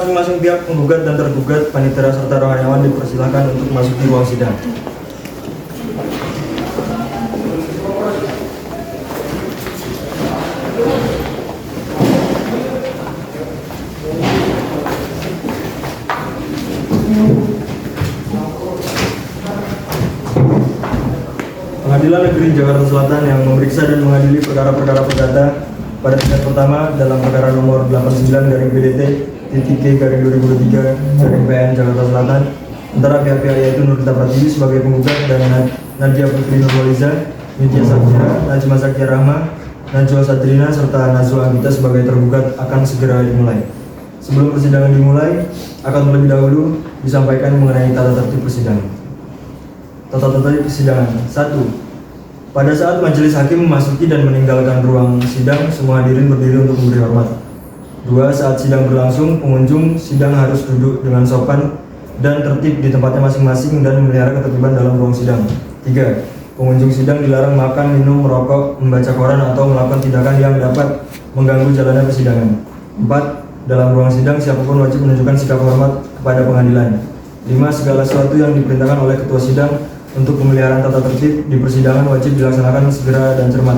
masing-masing pihak penggugat dan tergugat, panitera serta rohaniawan dipersilakan untuk masuk di ruang sidang. Pengadilan Negeri Jakarta Selatan yang memeriksa dan mengadili perkara-perkara perdata pada tingkat pertama dalam perkara nomor 89-BDT-T-2023-PN Jakarta Selatan antara pihak-pihak yaitu Nurita Pratiwi sebagai penggugat dan Nadia Putri Nurholiza, Nidya Safira, Najma Zakia Rahma, Najwa Sadrina serta Nazwa Anggita sebagai tergugat akan segera dimulai. Sebelum persidangan dimulai, akan terlebih dahulu disampaikan mengenai tata tertib persidangan. Tata tertib persidangan 1. Pada saat majelis hakim memasuki dan meninggalkan ruang sidang, semua hadirin berdiri untuk memberi hormat. 2. Saat sidang berlangsung, pengunjung sidang harus duduk dengan sopan dan tertib di tempatnya masing-masing dan memelihara ketertiban dalam ruang sidang. 3. Pengunjung sidang dilarang makan, minum, merokok, membaca koran atau melakukan tindakan yang dapat mengganggu jalannya persidangan. 4. Dalam ruang sidang, siapapun wajib menunjukkan sikap hormat kepada pengadilan. 5. Segala sesuatu yang diperintahkan oleh ketua sidang untuk pemeliharaan tata tertib di persidangan wajib dilaksanakan segera dan cermat.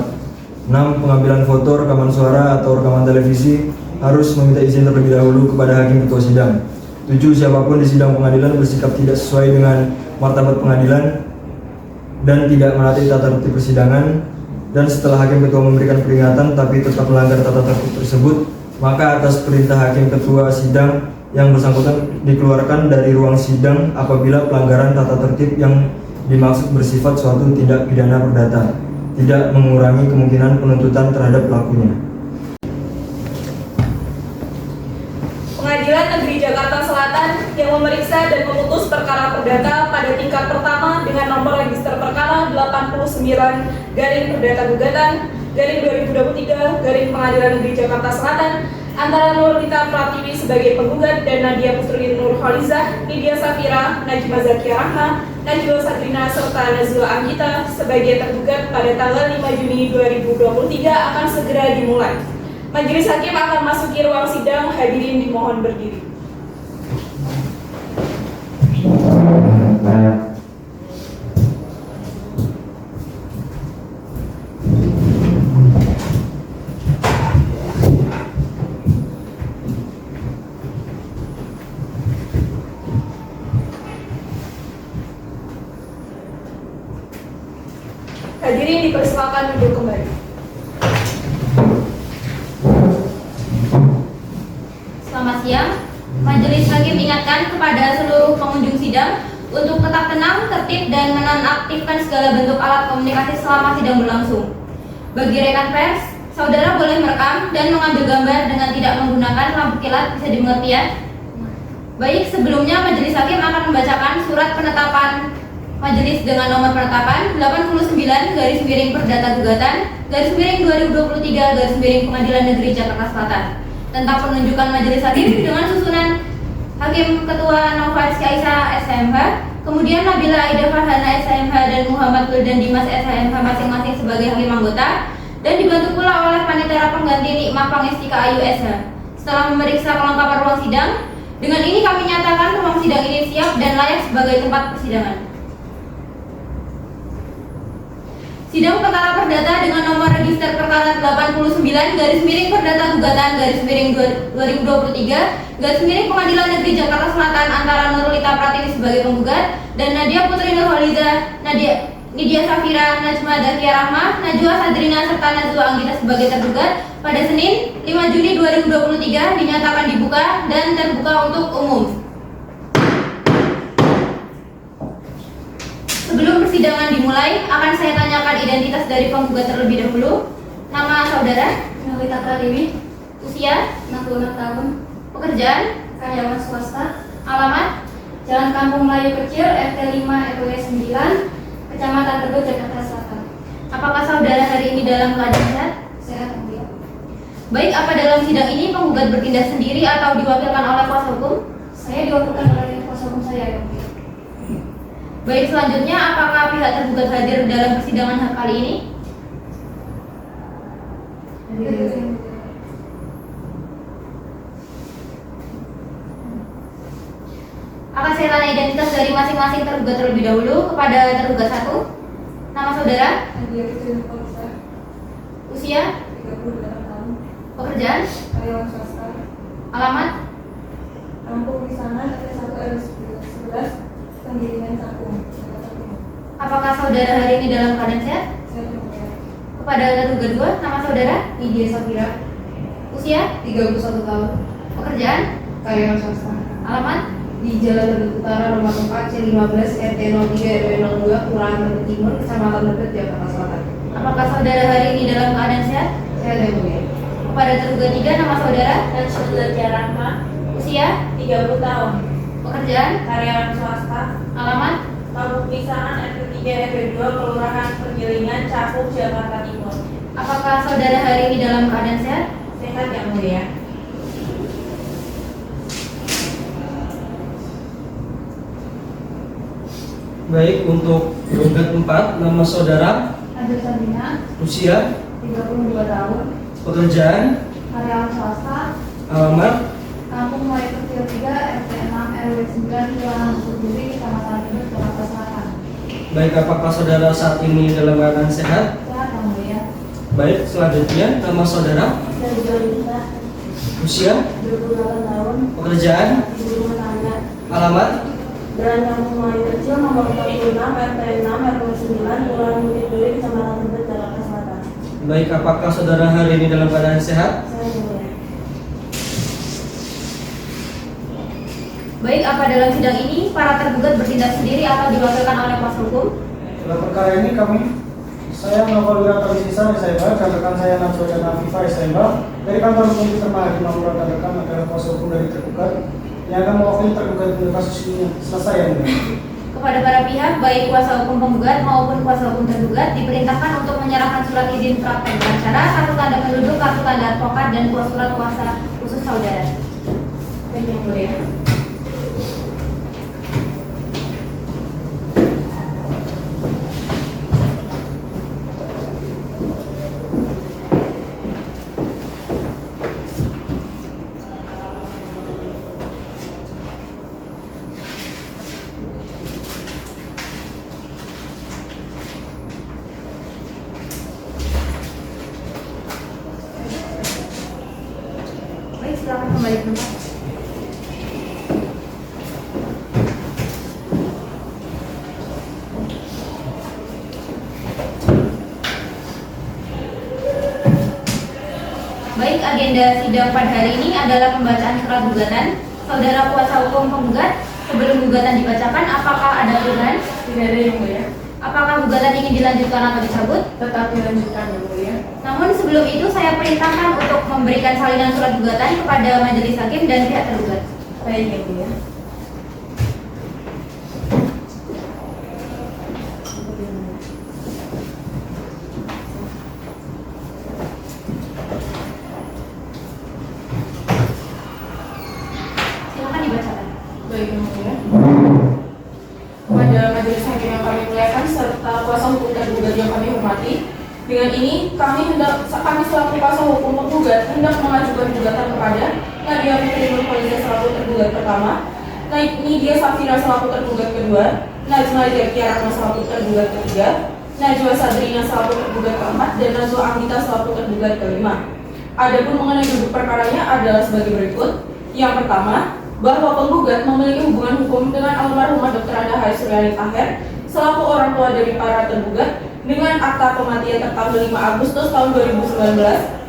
6. Pengambilan foto, rekaman suara, atau rekaman televisi harus meminta izin terlebih dahulu kepada hakim ketua sidang. 7. Siapapun di sidang pengadilan bersikap tidak sesuai dengan martabat pengadilan dan tidak menaati tata tertib persidangan, dan setelah hakim ketua memberikan peringatan tapi tetap melanggar tata tertib tersebut, maka atas perintah hakim ketua sidang yang bersangkutan dikeluarkan dari ruang sidang apabila pelanggaran tata tertib yang dimaksud bersifat suatu tindak pidana perdata, tidak mengurangi kemungkinan penuntutan terhadap pelakunya. Pengadilan Negeri Jakarta Selatan yang memeriksa dan memutus perkara perdata pada tingkat pertama dengan nomor register perkara 89-Perdata-Gugatan-2023 Pengadilan Negeri Jakarta Selatan antara Nurita Pratiwi sebagai penggugat dan Nadia Putri Nurholiza, Nidya Safira, Najma Zakia Rahma, Najwa Sadrina serta Nazwa Anggita sebagai tergugat pada tanggal 5 Juni 2023 akan segera dimulai. Majelis hakim akan masuki ruang sidang, hadirin dimohon berdiri. Hadirin dipersilakan duduk kembali. Selamat siang. Majelis hakim ingatkan kepada seluruh pengunjung sidang untuk tetap tenang, tertib, dan menonaktifkan segala bentuk alat komunikasi selama sidang berlangsung. Bagi rekan pers, saudara boleh merekam dan mengambil gambar dengan tidak menggunakan lampu kilat, bisa dimengerti ya? Baik, sebelumnya majelis hakim akan membacakan surat penetapan majelis dengan nomor penetapan 89-Perdata-Gugatan-2023 Pengadilan Negeri Jakarta Selatan tentang penunjukan majelis hakim dengan susunan Hakim Ketua Nova Rizky Aisyah SMH, kemudian Nabila Aida Farhana SMH dan Muhammad Wildan Dimas SMH masing-masing sebagai hakim anggota, dan dibantu pula oleh panitera pengganti Nikmah Pangestika Ayu SH. Setelah memeriksa kelengkapan ruang sidang, dengan ini kami nyatakan ruang sidang ini siap dan layak sebagai tempat persidangan. Sidang perkara perdata dengan nomor register perkara 89-Perdata-Gugatan-2023 Pengadilan Negeri Jakarta Selatan antara Nurita Pratiwi sebagai penggugat dan Nadia Putri Nurholiza, Nidya Safira, Najma Zakia Rahma, Najwa Sadrina serta Nazwa Anggita sebagai tergugat pada Senin 5 Juni 2023 dinyatakan dibuka dan terbuka untuk umum. Sebelum persidangan dimulai, akan saya tanyakan identitas dari penggugat terlebih dahulu. Nama saudara? Nurita Pratiwi. Usia? 66 tahun. Pekerjaan? Karyawan swasta. Alamat? Jalan Kampung Melayu Kecil, RT 5 RW 9, Kecamatan Tebet, Jakarta Selatan. Apakah saudara hari ini dalam keadaan sehat? Sehat, Mulia. Baik, apa dalam sidang ini penggugat bertindak sendiri atau diwakilkan oleh kuasa hukum? Saya diwakilkan oleh kuasa hukum saya, ya, Mulia. Baik, selanjutnya apakah pihak tergugat hadir dalam persidangan kali ini? persetan identitas dari masing-masing tergugat terlebih dahulu. Kepada tergugat 1, nama saudara, Nadia Putri Nurholiza, usia, 38 tahun, pekerjaan, karyawan swasta, alamat, Kampung Pisangan, RT 1 RW 11, Penggiringan Cakung. apakah saudara hari ini dalam keadaan sehat? Saya Julia, Kepada tergugat 2, nama saudara, Lydia Safira, usia, 31 tahun, pekerjaan, karyawan swasta, alamat, di Jalan Tebet Utara Nomor 4 C15 RT 03 RW 02 Kelurahan Tebet Timur, Kecamatan Tebet, Jakarta Selatan. apakah saudara hari ini dalam keadaan sehat? Saya Julia. Kepada tergugat 3, nama saudara, Najwa Zakia Rahma, usia, 30 tahun, pekerjaan, karyawan swasta, alamat, Kampung Pisangan RT 3 RW 2 Kelurahan Penggilingan Cakung, Jakarta Timur. apakah saudara hari ini dalam keadaan sehat? Sehat yang mulia. Baik, untuk tergugat 4, nama saudara, Nadia Sabrina, usia, 32 tahun, pekerjaan, karyawan swasta, alamat, Kampung Melayu Kecil 3 RT 6 RW 9 Kelurahan Bukuri, Kecamatan Tebet, Jakarta Selatan. baik, apakah saudara saat ini dalam keadaan sehat? Sehat yang mulia. Baik, selanjutnya nama saudara, Saya Julia, usia, 28 tahun, pekerjaan, ibu rumah tangga, alamat, Jalan Kampung Melayu Kecil nomor 46 RT 6 RW 9 Kelurahan Bukit Duri, Kecamatan Tebet, Jakarta Selatan. baik, apakah saudara hari ini dalam keadaan sehat? Saya Julia. Baik, apa dalam sidang ini para tergugat bertindak sendiri atau diwakilkan oleh kuasa hukum? Dalam perkara ini saya melakukan wilayah sisa SMB dan rekan saya Najwa dan Afifah SMB dari kantor hukum Peter Mahadi Mamura dan rekan adalah kuasa hukum dari tergugat yang akan mewakili tergugat untuk kasus ini selesai yang mulia. Kepada para pihak, baik kuasa hukum penggugat maupun kuasa hukum tergugat, diperintahkan untuk menyerahkan surat izin praktek pengacara, kartu tanda penduduk, kartu tanda advokat, dan surat kuasa khusus saudara. Baik yang mulia. Baik, silakan kembali ke tempat. Baik, agenda sidang pada hari ini adalah pembacaan surat gugatan. Saudara kuasa hukum penggugat, sebelum gugatan dibacakan, apakah ada perubahan? Tidak ada yang mulia. Apakah gugatan ini dilanjutkan atau dicabut? Tetap dilanjutkan yang mulia. Namun sebelum itu saya perintahkan untuk memberikan salinan surat gugatan kepada majelis hakim dan pihak tergugat. Baik yang mulia. Silakan dibacakan. Baik yang mulia. Kepada majelis hakim yang kami muliakan serta kuasa hukum tergugat yang kami hormati, dengan ini kami selaku kuasa hukum penggugat hendak mengajukan gugatan kepada Nadia Putri Nurholiza selaku tergugat pertama, Nidia Safira selaku tergugat kedua, Najwa Zakia Rahma selaku tergugat ketiga, Najwa Sadrina selaku tergugat keempat, dan Nazwa Anggita selaku tergugat kelima. Adapun mengenai duduk perkaranya adalah sebagai berikut. Yang pertama, bahwa penggugat memiliki hubungan hukum dengan almarhumah Dr. Anda Hai Suryani Taher selaku orang tua dari para tergugat dengan akta kematian tertanggal 5 Agustus tahun 2019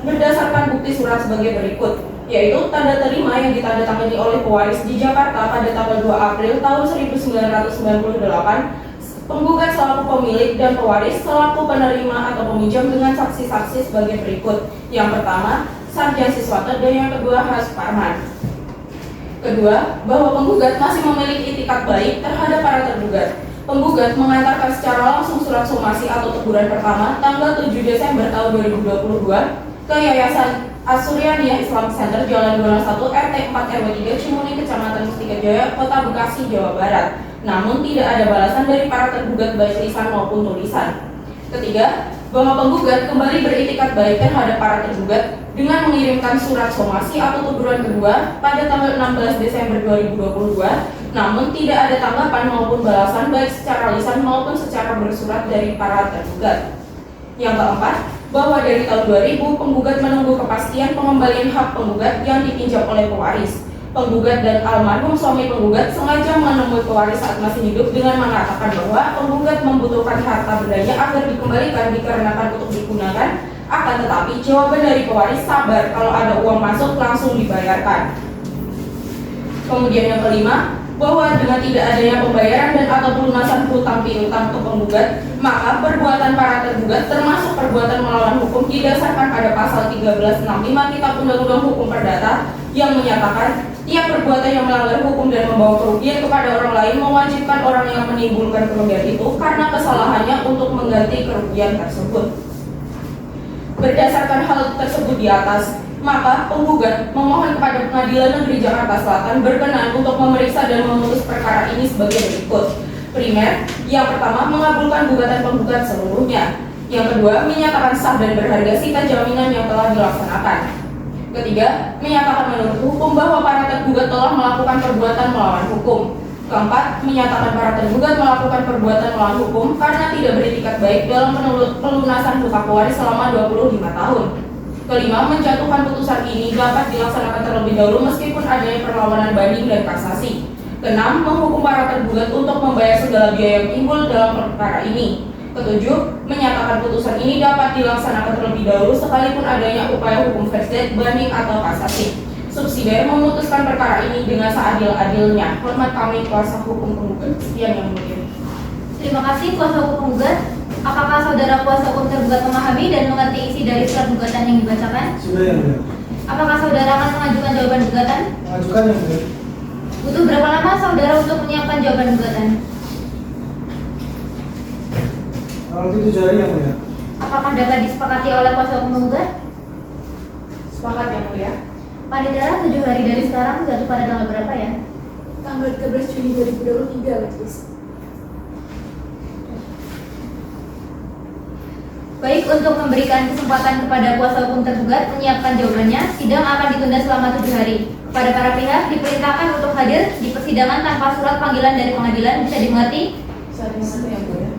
berdasarkan bukti surat sebagai berikut, yaitu tanda terima yang ditandatangani oleh pewaris di Jakarta pada tanggal 2 April tahun 1998, penggugat selaku pemilik dan pewaris selaku penerima atau peminjam dengan saksi-saksi sebagai berikut. Yang pertama, Sarjan Siswato, dan yang kedua Has Parman. Kedua, bahwa penggugat masih memiliki itikat baik terhadap para tergugat. Penggugat mengantarkan secara langsung surat somasi atau teguran pertama tanggal 7 Desember tahun 2022 ke Yayasan Asuryaniah Islam Center Jalan 21 RT 4 RW 3 Cimuning, Kecamatan Mustika Jaya, Kota Bekasi, Jawa Barat. Namun tidak ada balasan dari para tergugat baik lisan maupun tulisan. Ketiga, bahwa penggugat kembali beritikat baik terhadap para tergugat dengan mengirimkan surat somasi atau teguran kedua pada tanggal 16 Desember 2022 namun tidak ada tanggapan maupun balasan baik secara lisan maupun secara bersurat dari para tergugat. Yang keempat, bahwa dari tahun 2000 penggugat menunggu kepastian pengembalian hak penggugat yang dipinjam oleh pewaris. Penggugat dan almarhum suami penggugat sengaja menemui pewaris saat masih hidup dengan mengatakan bahwa penggugat membutuhkan harta bendanya agar dikembalikan dikarenakan untuk digunakan. Akan tetapi jawaban dari pewaris, sabar, kalau ada uang masuk langsung dibayarkan. Kemudian yang kelima, bahwa dengan tidak adanya pembayaran dan atau pelunasan hutang piutang untuk penggugat, maka perbuatan para tergugat termasuk perbuatan melawan hukum didasarkan pada pasal 1365 Kitab Undang-Undang Hukum Perdata yang menyatakan tiap perbuatan yang melanggar hukum dan membawa kerugian kepada orang lain mewajibkan orang yang menimbulkan kerugian itu karena kesalahannya untuk mengganti kerugian tersebut. Berdasarkan hal tersebut di atas, maka penggugat memohon kepada Pengadilan Negeri Jakarta Selatan berkenan untuk memeriksa dan memutus perkara ini sebagai berikut. Primer, yang pertama mengabulkan gugatan penggugat seluruhnya. Yang kedua, menyatakan sah dan berharga sita jaminan yang telah dilaksanakan. Ketiga, menyatakan menurut hukum bahwa para tergugat telah melakukan perbuatan melawan hukum. Keempat, menyatakan para tergugat melakukan perbuatan melawan hukum karena tidak beretikat baik dalam pelunasan hutang pewaris selama 25 tahun. Kelima, menjatuhkan putusan ini dapat dilaksanakan terlebih dahulu meskipun adanya perlawanan banding dan kasasi. Keenam, menghukum para tergugat untuk membayar segala biaya yang timbul dalam perkara ini. Ketujuh, menyatakan putusan ini dapat dilaksanakan terlebih dahulu sekalipun adanya upaya hukum verset, banding atau kasasi. Subsidiar memutuskan perkara ini dengan seadil-adilnya. Hormat kami kuasa hukum penggugat. Sekian yang mulia. Terima kasih kuasa hukum penggugat. Apakah saudara kuasa hukum tergugat memahami dan mengerti isi dari surat gugatan yang dibacakan? Sudah yang mulia. Apakah saudara akan mengajukan jawaban gugatan? Mengajukan yang mulia. Butuh berapa lama saudara untuk menyiapkan jawaban gugatan? Kalau itu 7 hari yang mulia. Apakah dapat disepakati oleh kuasa hukum penggugat? Sepakat yang mulia. Panitera 7 hari dari sekarang jatuh pada tanggal berapa ya? Tanggal 13 Juni 2023, Majelis. Baik, untuk memberikan kesempatan kepada kuasa hukum tergugat menyiapkan jawabannya, sidang akan ditunda selama 7 hari. Kepada para pihak diperintahkan untuk hadir di persidangan tanpa surat panggilan dari pengadilan. Bisa dimengerti? Saya mengerti yang mulia.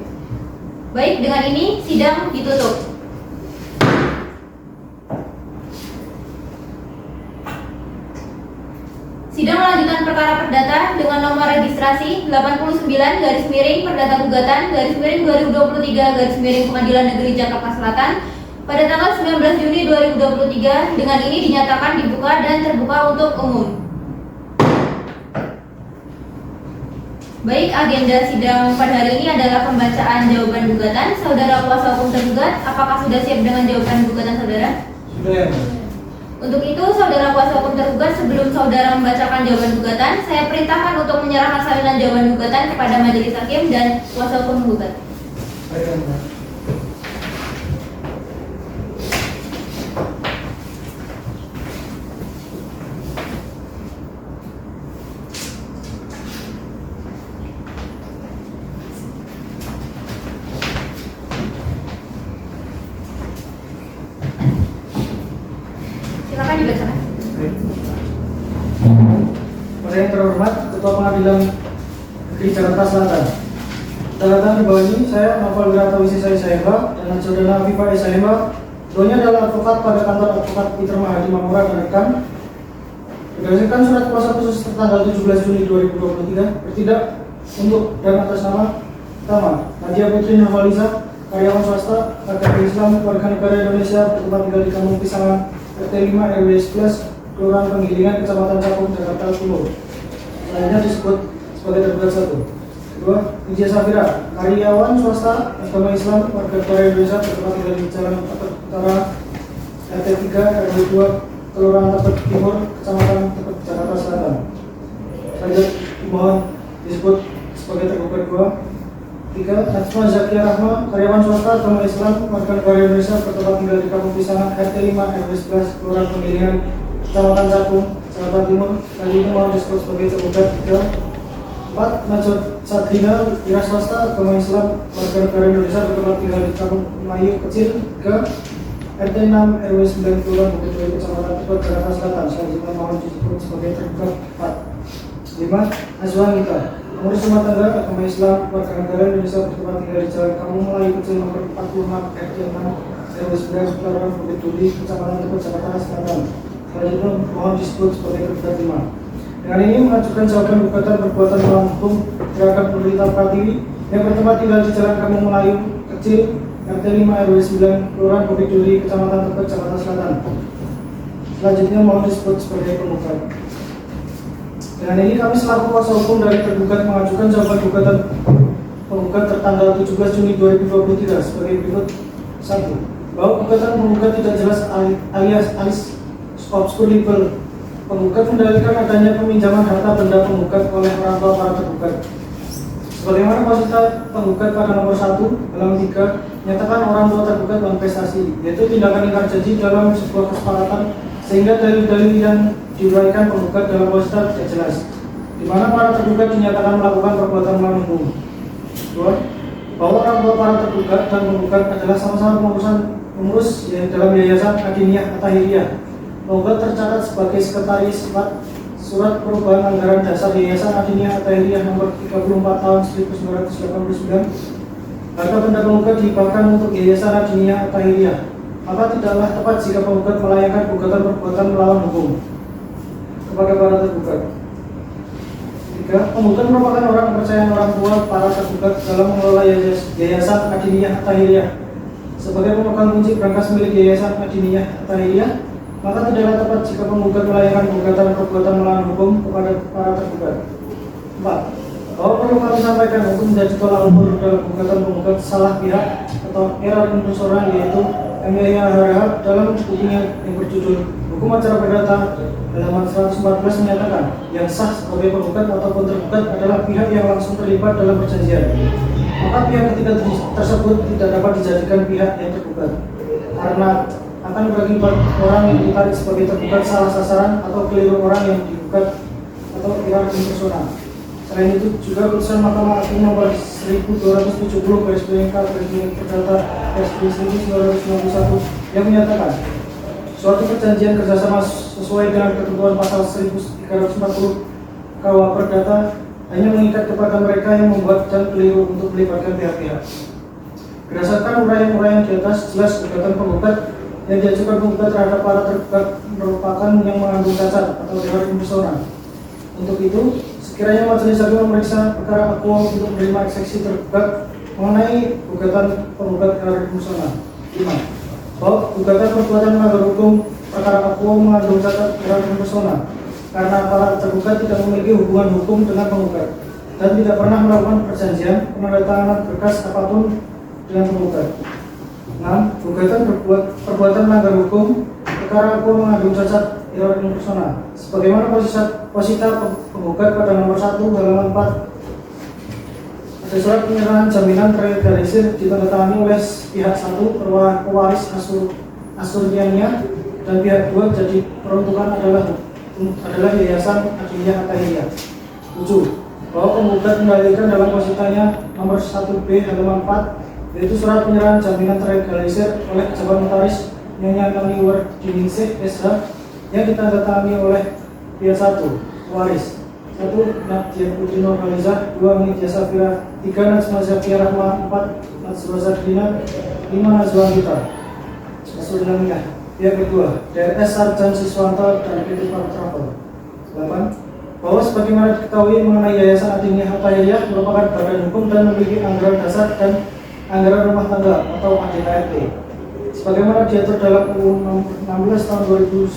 Baik, dengan ini sidang ditutup. Sidang lanjutan perkara perdata dengan nomor registrasi 89/Perdata Gugatan /2023 Pengadilan Negeri Jakarta Selatan pada tanggal 19 Juni 2023 dengan ini dinyatakan dibuka dan terbuka untuk umum. Baik, agenda sidang pada hari ini adalah pembacaan jawaban gugatan. Saudara kuasa hukum tergugat, apakah sudah siap dengan jawaban gugatan saudara? Sudah yang mulia. Untuk itu, saudara kuasa hukum tergugat, sebelum saudara membacakan jawaban gugatan, saya perintahkan untuk menyerahkan salinan jawaban gugatan kepada majelis hakim dan kuasa hukum penggugat. Baik yang mulia. Silakan dibacakan. Pada yang terhormat Ketua Pengadilan Negeri Jakarta Selatan, catatan di bawah ini saya Novel Wiratawisi Saiheba dan saudara Viva Saiheba, keduanya adalah advokat pada kantor advokat Peter Mahadi Mamura dan rekan. Berdasarkan surat kuasa khusus tertanggal 17 Juni 2023 bertindak untuk dan atas nama pertama Nadia Putri Nurholiza, karyawan swasta, agama Islam, warga negara Indonesia, bertempat tinggal di Kampung Pisangan, RT 5 RW 11, Kelurahan Penggilingan, Kecamatan Cakung, Jakarta Timur. Selanjutnya disebut sebagai tergugat 1. Kedua, Widya Safira, karyawan swasta, agama Islam, warga negara Indonesia, bertempat tinggal di Jalan Tebet Utara, RT 3 RW 2, Kelurahan Tebet Timur, Kecamatan Tebet, Jakarta Selatan. Selanjutnya dimohon disebut sebagai tergugat 2. 3. Najma Zakia Rahma, karyawan swasta, agama Islam, warga negara Indonesia, bertempat tinggal di Kampung Pisangan, RT 5 RW 11, Kelurahan Penggilingan, Kecamatan Cakung, Jakarta Timur. Kali ini mau disebut sebagai tergugat 3. 4. Najwa Sadrina, wira swasta, agama Islam, warga negara Indonesia, bertempat tinggal di Kampung Melayu Kecil, 3. RT 6 RW 9, Kelurahan Bukit Duri, Kecamatan Tebet, Jakarta Selatan. Selanjutnya mohon disebut sebagai tergugat 4. 5. Azwan Gita, pengurus rumah tangga agama Islam warga negara Indonesia bertempat tinggal di Jalan Kampung Melayu Kecil nomor 46 RT 6 RW 9 Kelurahan Bukit Duri, Kecamatan Tebet, Jakarta Selatan. Selanjutnya mohon disebut sebagai tergugat 5. Dengan ini mengajukan jawaban gugatan perbuatan melawan hukum terhadap pemerintah Pratiwi yang bertempat tinggal di Jalan Kampung Melayu Kecil RT 5 RW 9 Kelurahan Bukit Duri, Kecamatan Tebet, Jakarta Selatan. Selanjutnya mohon disebut sebagai penggugat. Dengan ini kami selaku kuasa hukum dari tergugat mengajukan jawaban gugatan penggugat tertanggal 17 Juni 2023 sebagai berikut. 1. Bahwa gugatan penggugat tidak jelas alias obscurable. Penggugat mendalilkan adanya peminjaman harta benda penggugat oleh orang tua para tergugat. Sebagaimana posisi penggugat pada nomor 1 dalam 3 menyatakan orang tua tergugat manifestasi, yaitu tindakan ingkar janji dalam sebuah kesepakatan sehingga dalil-dalil yang diuraikan penggugat dalam posisi tidak jelas, di mana para tergugat dinyatakan melakukan perbuatan melawan hukum. 2. Bahwa orang tua para tergugat dan penggugat adalah sama-sama pengurus dalam Yayasan Adiniyah At-Tahiriyah. Penggugat tercatat sebagai sekretaris surat perubahan anggaran dasar Yayasan Adiniyah At-Tahiriyah nomor 34 tahun 1989. Harta benda penggugat dihibahkan untuk Yayasan Adiniyah At-Tahiriyah. Maka tidaklah tepat jika penggugat melayangkan gugatan perbuatan melawan hukum kepada para tergugat. 3. Penggugat merupakan orang kepercayaan orang tua para tergugat dalam mengelola Yayasan Adiniyah At-Tahiriyah. Sebagai pemegang kunci berangkas milik Yayasan Adiniyah At-Tahiriyah, maka tidaklah tepat jika penggugat melayangkan gugatan perbuatan melawan hukum kepada para tergugat. 4. Bahwa perlu kami sampaikan hukum menjadi tolak ukur dalam gugatan penggugat salah pihak atau error incusoran, yaitu MYHRH dalam bukunya yang berjudul Hukum Acara Perdata halaman 114 menyatakan yang sah sebagai penggugat ataupun tergugat adalah pihak yang langsung terlibat dalam perjanjian. Maka pihak ketiga tersebut tidak dapat dijadikan pihak yang tergugat karena akan berakibat orang yang ditarik sebagai tergugat salah sasaran atau keliru orang yang digugat atau error impersonal. Selain itu juga putusan Mahkamah Agung nomor 1270 Perdata 1991 yang menyatakan suatu perjanjian kerjasama sesuai dengan ketentuan pasal 1340 KUH Perdata hanya mengikat kepada mereka yang membuat dan keliru untuk melibatkan pihak-pihak. Berdasarkan uraian-uraian di atas, jelas gugatan penggugat yang diajukan penggugat terhadap para tergugat merupakan yang mengandung cacat atau error impersonal. Untuk itu, sekiranya majelis hakim memeriksa perkara akuo untuk menerima eksepsi tergugat mengenai gugatan penggugat error impersonal. 5. Bahwa gugatan perbuatan melanggar hukum perkara akuo mengandung cacat error impersonal karena para tergugat tidak memiliki hubungan hukum dengan penggugat dan tidak pernah melakukan perjanjian penandatanganan berkas apapun dengan penggugat. 6. Gugatan perbuatan melanggar hukum perkara akuo mengandung cacat error impersonal sebagaimana posita penggugat pada nomor 1 halaman 4 ada surat penyerahan jaminan terlegalisir ditandatangani oleh pihak 1 pewaris Asurniania dan pihak 2 jadi peruntukan adalah Yayasan Adiniyah At-Tahiriyah. 7. Bahwa penggugat mendalilkan dalam positanya nomor 1B halaman 4 yaitu surat penyerahan jaminan terlegalisir oleh pejabat notaris Nyonya Naniwer Diningsih SH yang ditandatangani oleh pihak 1 waris 1 Nadia Putri Nurhalizah, 2 Nidya Safira, 3 Najma Zakia Rahma, 4 Najwa Sadrina, 5 Nazwa Gita Asurniania. Pihak kedua DRS Sarjan Siswanto dan PT Travel. 8. Bahwa sebagaimana diketahui mengenai Yayasan Adiniyah At-Tahiriyah merupakan badan hukum dan memiliki anggaran dasar dan anggaran rumah tangga atau ADART sebagaimana diatur dalam UU 16 tahun 2001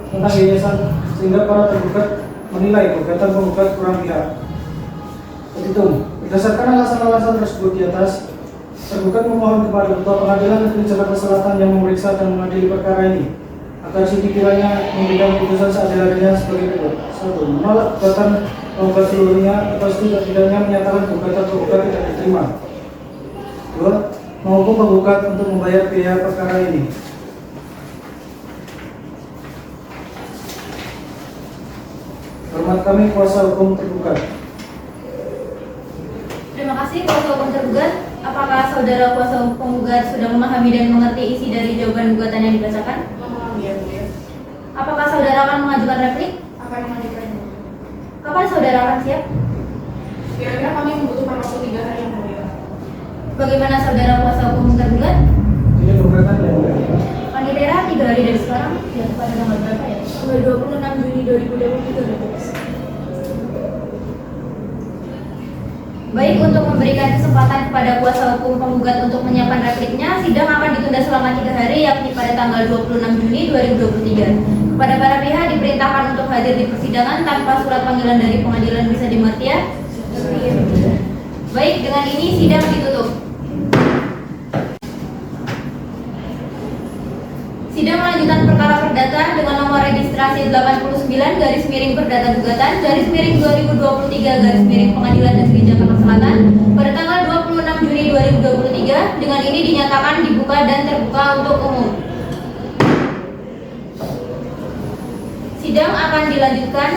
tentang yayasan, sehingga para tergugat menilai gugatan penggugat kurang pihak. Petitum. Berdasarkan alasan-alasan tersebut di atas, tergugat memohon kepada Ketua Pengadilan Negeri Jakarta Selatan yang memeriksa dan mengadili perkara ini agar sekiranya memberikan putusan seadil-adilnya sebagai berikut. 1. Menolak gugatan penggugat seluruhnya atau setidak-tidaknya menyatakan gugatan penggugat tidak diterima. 2. Menghukum penggugat untuk membayar biaya perkara ini. Hormat kami kuasa hukum tergugat. Terima kasih kuasa hukum tergugat. Apakah saudara kuasa hukum penggugat sudah memahami dan mengerti isi dari jawaban gugatan yang dibacakan? Memahami, ya, Bu. Apakah saudara akan mengajukan replik? Akan mengajukannya. Kapan saudara akan siap? Kira-kira kami membutuhkan waktu 3 hari yang mulia. Bagaimana saudara kuasa hukum tergugat? Tidak keberatan yang mulia. Panitera 3 hari dari sekarang, ya pada tanggal berapa ya? Tanggal 26 Juni 2023 Majelis. Baik, untuk memberikan kesempatan kepada kuasa hukum penggugat untuk menyiapkan repliknya, sidang akan ditunda selama 3 hari, yakni pada tanggal 26 Juni 2023. Kepada para pihak diperintahkan untuk hadir di persidangan tanpa surat panggilan dari pengadilan. Bisa dimengerti ya? Baik, dengan ini sidang ditutup. Sidang lanjutan perkara perdata dengan nomor registrasi 89 garis miring perdata gugatan garis miring 2023 garis miring Pengadilan Negeri Jakarta Selatan pada tanggal 26 Juni 2023 dengan ini dinyatakan dibuka dan terbuka untuk umum. Sidang akan dilanjutkan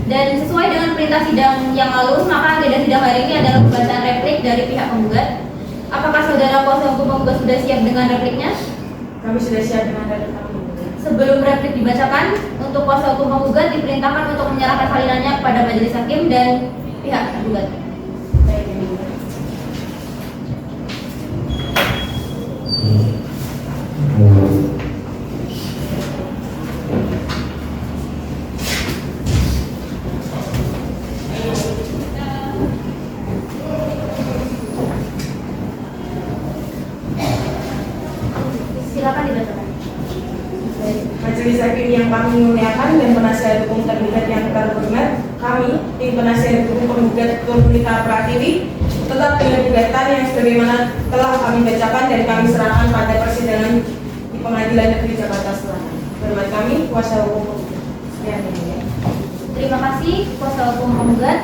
dan sesuai dengan perintah sidang yang lalu, maka agenda sidang hari ini adalah pembacaan replik dari pihak penggugat. Apakah saudara kuasa hukum penggugat sudah siap dengan repliknya? Kami sudah siap dengan replik kami. Sebelum replik dibacakan, untuk kuasa hukum penggugat diperintahkan untuk menyerahkan salinannya kepada majelis hakim dan pihak tergugat. Baik, Yang Mulia. Silakan dibacakan. Majelis Hakim yang kami muliakan dan penasihat hukum tergugat yang terhormat, kami tim penasihat hukum penggugat Nurlita Pratiwi tetap dengan gugatan yang sebagaimana telah kami bacakan dan kami serahkan pada persidangan di Pengadilan Negeri Jakarta Selatan. Hormat kami kuasa hukum penggugat. Sekian, Yang Mulia. Terima kasih kuasa hukum penggugat.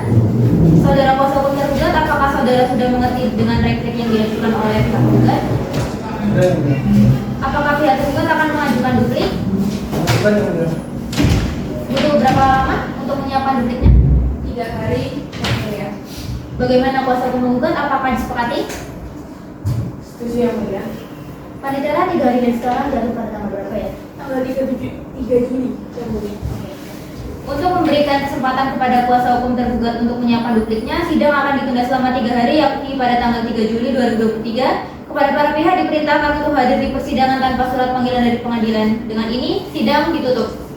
Saudara kuasa hukum tergugat, apakah saudara sudah mengerti dengan replik yang diajukan oleh pihak penggugat? Sudah yang mulia. Apakah pihak tergugat akan mengajukan duplik? Bukan yang mulia. Butuh berapa lama untuk menyiapkan dupliknya? 3 hari, Yang Mulia. Bagaimana kuasa hukum penggugat? Apakah disepakati? Setuju, Yang Mulia. Panitera 3 hari dari sekarang jatuh pada tanggal berapa ya? Tanggal 3 Juni, Yang Mulia. Untuk memberikan kesempatan kepada kuasa hukum tergugat untuk menyiapkan dupliknya, sidang akan ditunda selama 3 hari, yakni pada tanggal 3 Juli 2023. Kepada para pihak diperintahkan untuk hadir di persidangan tanpa surat panggilan dari pengadilan. Dengan ini, sidang ditutup.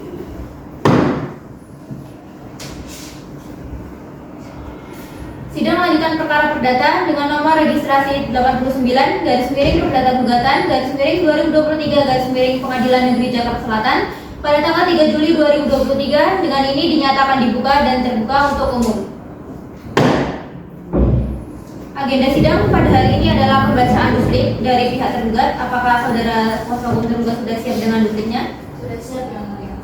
Sidang lanjutan perkara perdata dengan nomor registrasi 89 garis miring perdata gugatan garis miring 2023 garis miring Pengadilan Negeri Jakarta Selatan pada tanggal 3 Juli 2023 dengan ini dinyatakan dibuka dan terbuka untuk umum. Agenda sidang pada hari ini adalah pembacaan duplik dari pihak tergugat. Apakah saudara kuasa hukum tergugat sudah siap dengan dupliknya? Sudah siap, Yang Mulia.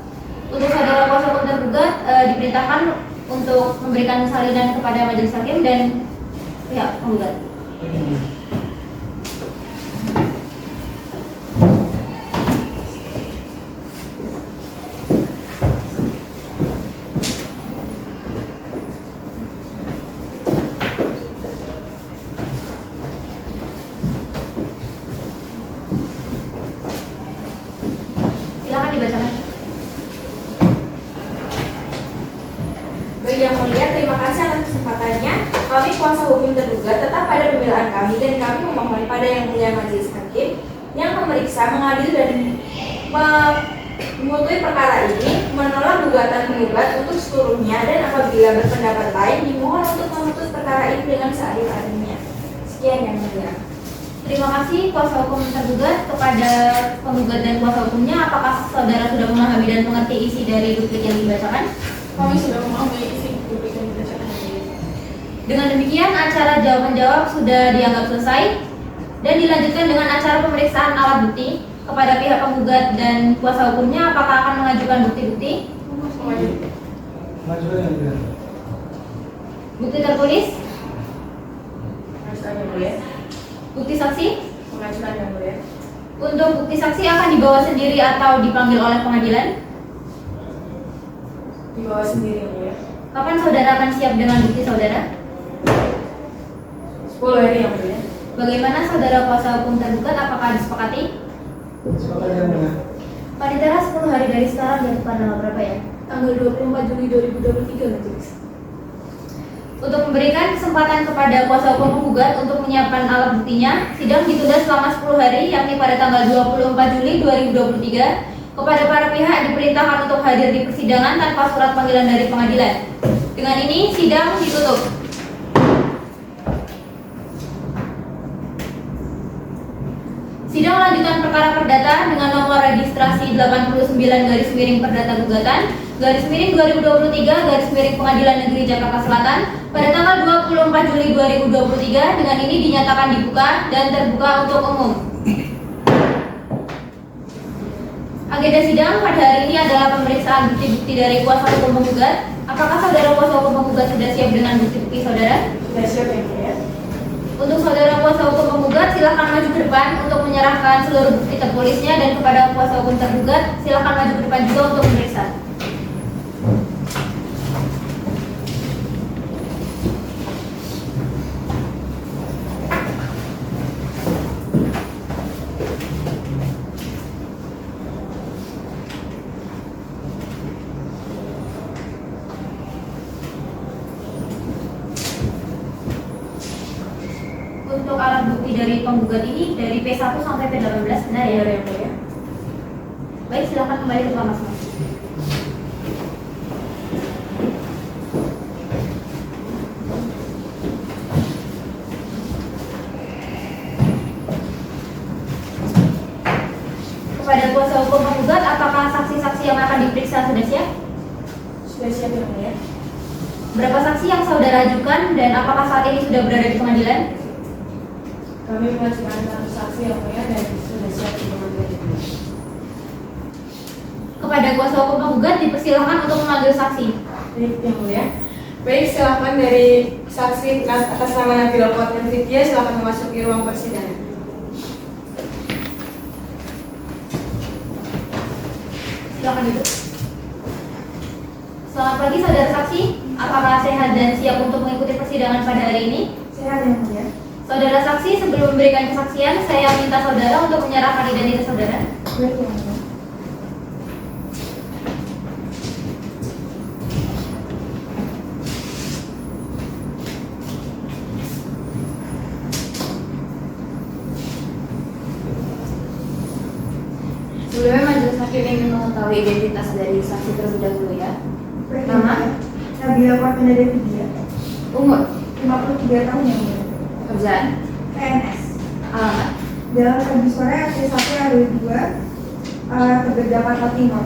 Untuk saudara kuasa hukum tergugat diperintahkan untuk memberikan salinan kepada majelis hakim dan pihak penggugat. Silakan dibacakan. Baik, Yang Mulia, terima kasih atas kesempatannya. Kami kuasa hukum tergugat tetap pada pembelaan kami dan kami memohon pada Yang Mulia Majelis Hakim yang memeriksa, mengadil dan memutui perkara ini, menolak gugatan penggugat untuk seluruhnya dan apabila berpendapat lain dimohon untuk memutus perkara ini dengan seadil-adilnya. Sekian, Yang Mulia. Terima kasih kuasa hukum tergugat. Kepada penggugat dan kuasa hukumnya, apakah saudara sudah memahami dan mengerti isi dari duplik yang dibacakan? Kami sudah memahami isi duplik yang dibacakan. Dengan demikian, acara jawab-menjawab sudah dianggap selesai dan dilanjutkan dengan acara pemeriksaan alat bukti kepada pihak penggugat dan kuasa hukumnya. Apakah akan mengajukan bukti-bukti? Majukan yang mulia. Bukti tertulis? Mengajukan, Yang Mulia. Bukti saksi? Mengajukan, Yang Mulia. Untuk bukti saksi akan dibawa sendiri atau dipanggil oleh pengadilan? Di bawah sendiri, Yang Mulia. Kapan saudara akan siap dengan bukti saudara? 10 hari, Yang Mulia. Bagaimana saudara kuasa hukum tergugat? Apakah disepakati? Sepakat yang mulia. Panitera 10 hari dari sekarang jatuh pada tanggal berapa ya? Tanggal 24 Juli 2023 Majelis. Untuk memberikan kesempatan kepada kuasa hukum penggugat untuk menyiapkan alat buktinya, sidang ditunda selama 10 hari, yakni pada tanggal 24 Juli 2023. Kepada para pihak diperintahkan untuk hadir di persidangan tanpa surat panggilan dari pengadilan. Dengan ini, sidang ditutup. Sidang lanjutan perkara perdata dengan nomor registrasi 89 perdata gugatan _2023 Pengadilan Negeri Jakarta Selatan pada tanggal 24 Juli 2023 dengan ini dinyatakan dibuka dan terbuka untuk umum. Agenda sidang pada hari ini adalah pemeriksaan bukti-bukti dari kuasa hukum penggugat. Apakah saudara kuasa hukum penggugat sudah siap dengan bukti-bukti saudara? Sudah siap ya, Mulia. Untuk saudara kuasa hukum penggugat, silakan maju ke depan untuk menyerahkan seluruh bukti tertulisnya, dan kepada kuasa hukum tergugat, silakan maju ke depan juga untuk memeriksa. Untuk alat bukti dari penggugat ini dari P1 sampai P18 benar ya? Benar ya, Mulia. Baik, silakan kembali ke kelas masing-masing. Kepada kuasa hukum penggugat, apakah saksi-saksi yang akan diperiksa sudah siap? Sudah siap ya, Mulia. Berapa saksi yang saudara ajukan dan apakah saat ini sudah berada di pengadilan? Kami mengajukan satu saksi yang Mulia dan sudah siap di pengadilan. Kepada kuasa hukum penggugat dipersilakan untuk memanggil saksi. Baik, yang Mulia. Baik, silakan dari saksi atas nama Nabila Kuatman Fitya, silakan memasuki ruang persidangan. Silakan duduk. Selamat pagi saudara saksi, apakah sehat dan siap untuk mengikuti persidangan pada hari ini? Sehat yang mulia. Saudara saksi, sebelum memberikan kesaksian, saya minta saudara untuk menyerahkan identitas saudara. Baik yang mulia. Sebelumnya majelis hakim ingin mengetahui identitas dari saksi terlebih dahulu ya. Baik, Nama? Nabila Kuatman Fitya. Umur, 53 tahun yang mulia. kerjaan, PNS. alamat, Jalan Pagi Sore RT 1 RW 2 Tebet Jakarta Timur.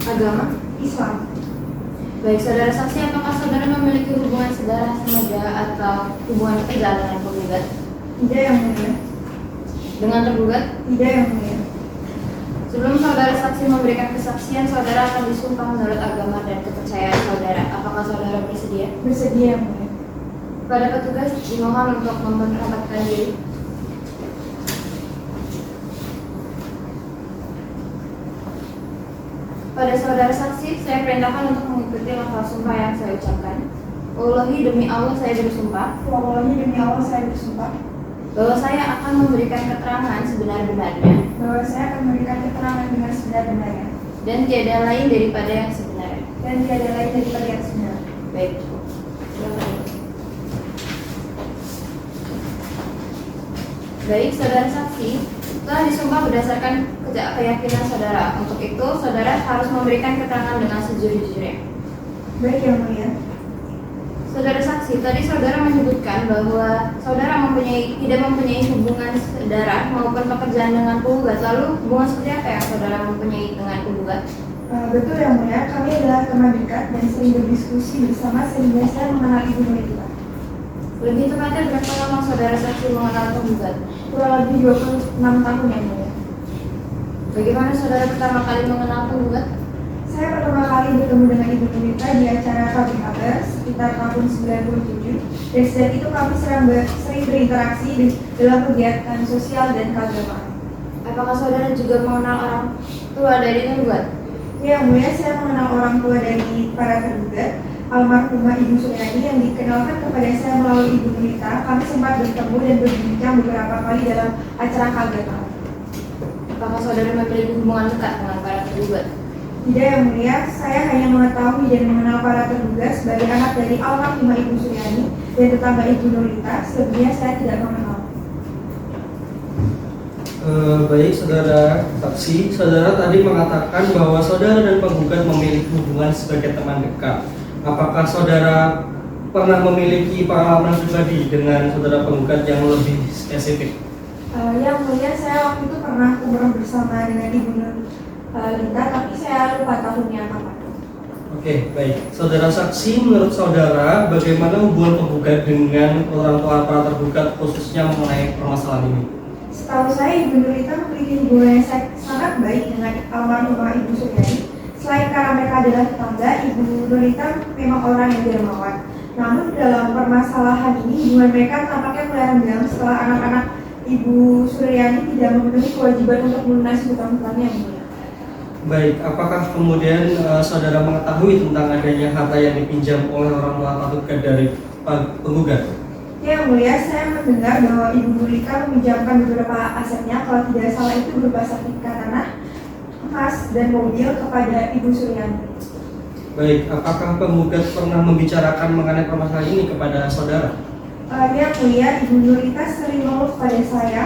agama. Islam. Baik, saudara saksi, apakah saudara memiliki hubungan saudara semoga atau hubungan kerja dengan penggugat? Tidak yang mulia. Dengan tergugat? Tidak yang mulia. Sebelum saudara saksi memberikan kesaksian, saudara akan disumpah menurut agama dan kepercayaan saudara. Apakah saudara bersedia? Bersedia yang mulia. Pada petugas dimohon untuk memperhatikan diri. Pada saudara saksi, saya perintahkan untuk mengikuti lafaz sumpah yang saya ucapkan. Wallahi, demi Allah saya bersumpah Wallahi demi Allah saya bersumpah bahwa saya akan memberikan keterangan sebenar-benarnya bahwa saya akan memberikan keterangan dengan sebenar-benarnya dan tiada lain daripada yang sebenarnya. dan tiada lain daripada yang sebenar. Baik, silakan. Baik, saudara saksi, telah disumpah berdasarkan keyakinan saudara. Untuk itu, saudara harus memberikan keterangan dengan sejujur-jujurnya. Baik yang mulia. Saudara saksi, tadi saudara menyebutkan bahwa saudara tidak mempunyai hubungan darah maupun pekerjaan dengan penggugat. Lalu hubungan seperti apa yang saudara mempunyai dengan penggugat? Betul yang mulia, kami adalah teman dekat dan sering berdiskusi bersama sehingga saya mengenal ibu Nurita. Lebih tepatnya berapa lama saudara saksi mengenal penggugat? Kurang lebih 26 tahun yang mulia. Bagaimana saudara pertama kali mengenal penggugat? Saya pertama kali bertemu dengan ibu Nurita di acara Public Affairs sekitar tahun 97 dan sejak itu kami sering berinteraksi dalam kegiatan sosial dan keagamaan. Apakah saudara juga mengenal orang tua dari penggugat? Ya, yang mulia, saya mengenal orang tua dari para tergugat, almarhumah Ibu Suryani yang dikenalkan kepada saya melalui Ibu Nurita. Kami sempat bertemu dan berbincang beberapa kali dalam acara keagamaan. Apakah saudara memiliki hubungan dekat dengan para tergugat? Tidak yang mulia, saya hanya mengetahui dan mengenal para terduga sebagai anak dari almarhumah Ibu Suryani dan tetangga Ibu Nurita. Selebihnya saya tidak mengenal. Baik, saudara saksi, saudara tadi mengatakan bahwa saudara dan penggugat memiliki hubungan sebagai teman dekat. Apakah saudara pernah memiliki pengalaman pribadi dengan saudara penggugat yang lebih spesifik? Yang mulia, saya waktu itu pernah umroh bersama dengan Ibu Nurita, tapi saya lupa tahunnya kapan. Oke, baik. Saudara saksi, menurut saudara, bagaimana hubungan penggugat dengan orang tua para tergugat khususnya mengenai permasalahan ini? Setahu saya, Ibu Nurita memiliki hubungan yang sangat baik dengan almarhumah Ibu Suryani. Selain karena mereka adalah tetangga, Ibu Nurita memang orang yang dermawan. Namun dalam permasalahan ini, hubungan mereka tampaknya mulai renggang setelah anak-anak Ibu Suryani tidak memenuhi kewajiban untuk melunasi hutang-hutangnya yang mulia. Baik, apakah kemudian saudara mengetahui tentang adanya harta yang dipinjam oleh orang tua tergugat dari penggugat? Ya, yang mulia, saya mendengar bahwa Ibu Nurita meminjamkan beberapa asetnya, kalau tidak salah itu berupa sertifikat tanah, emas, dan mobil kepada Ibu Suryani. Baik, apakah penggugat pernah membicarakan mengenai permasalahan ini kepada saudara? Yang mulia, Ibu Nurita sering mengeluh kepada saya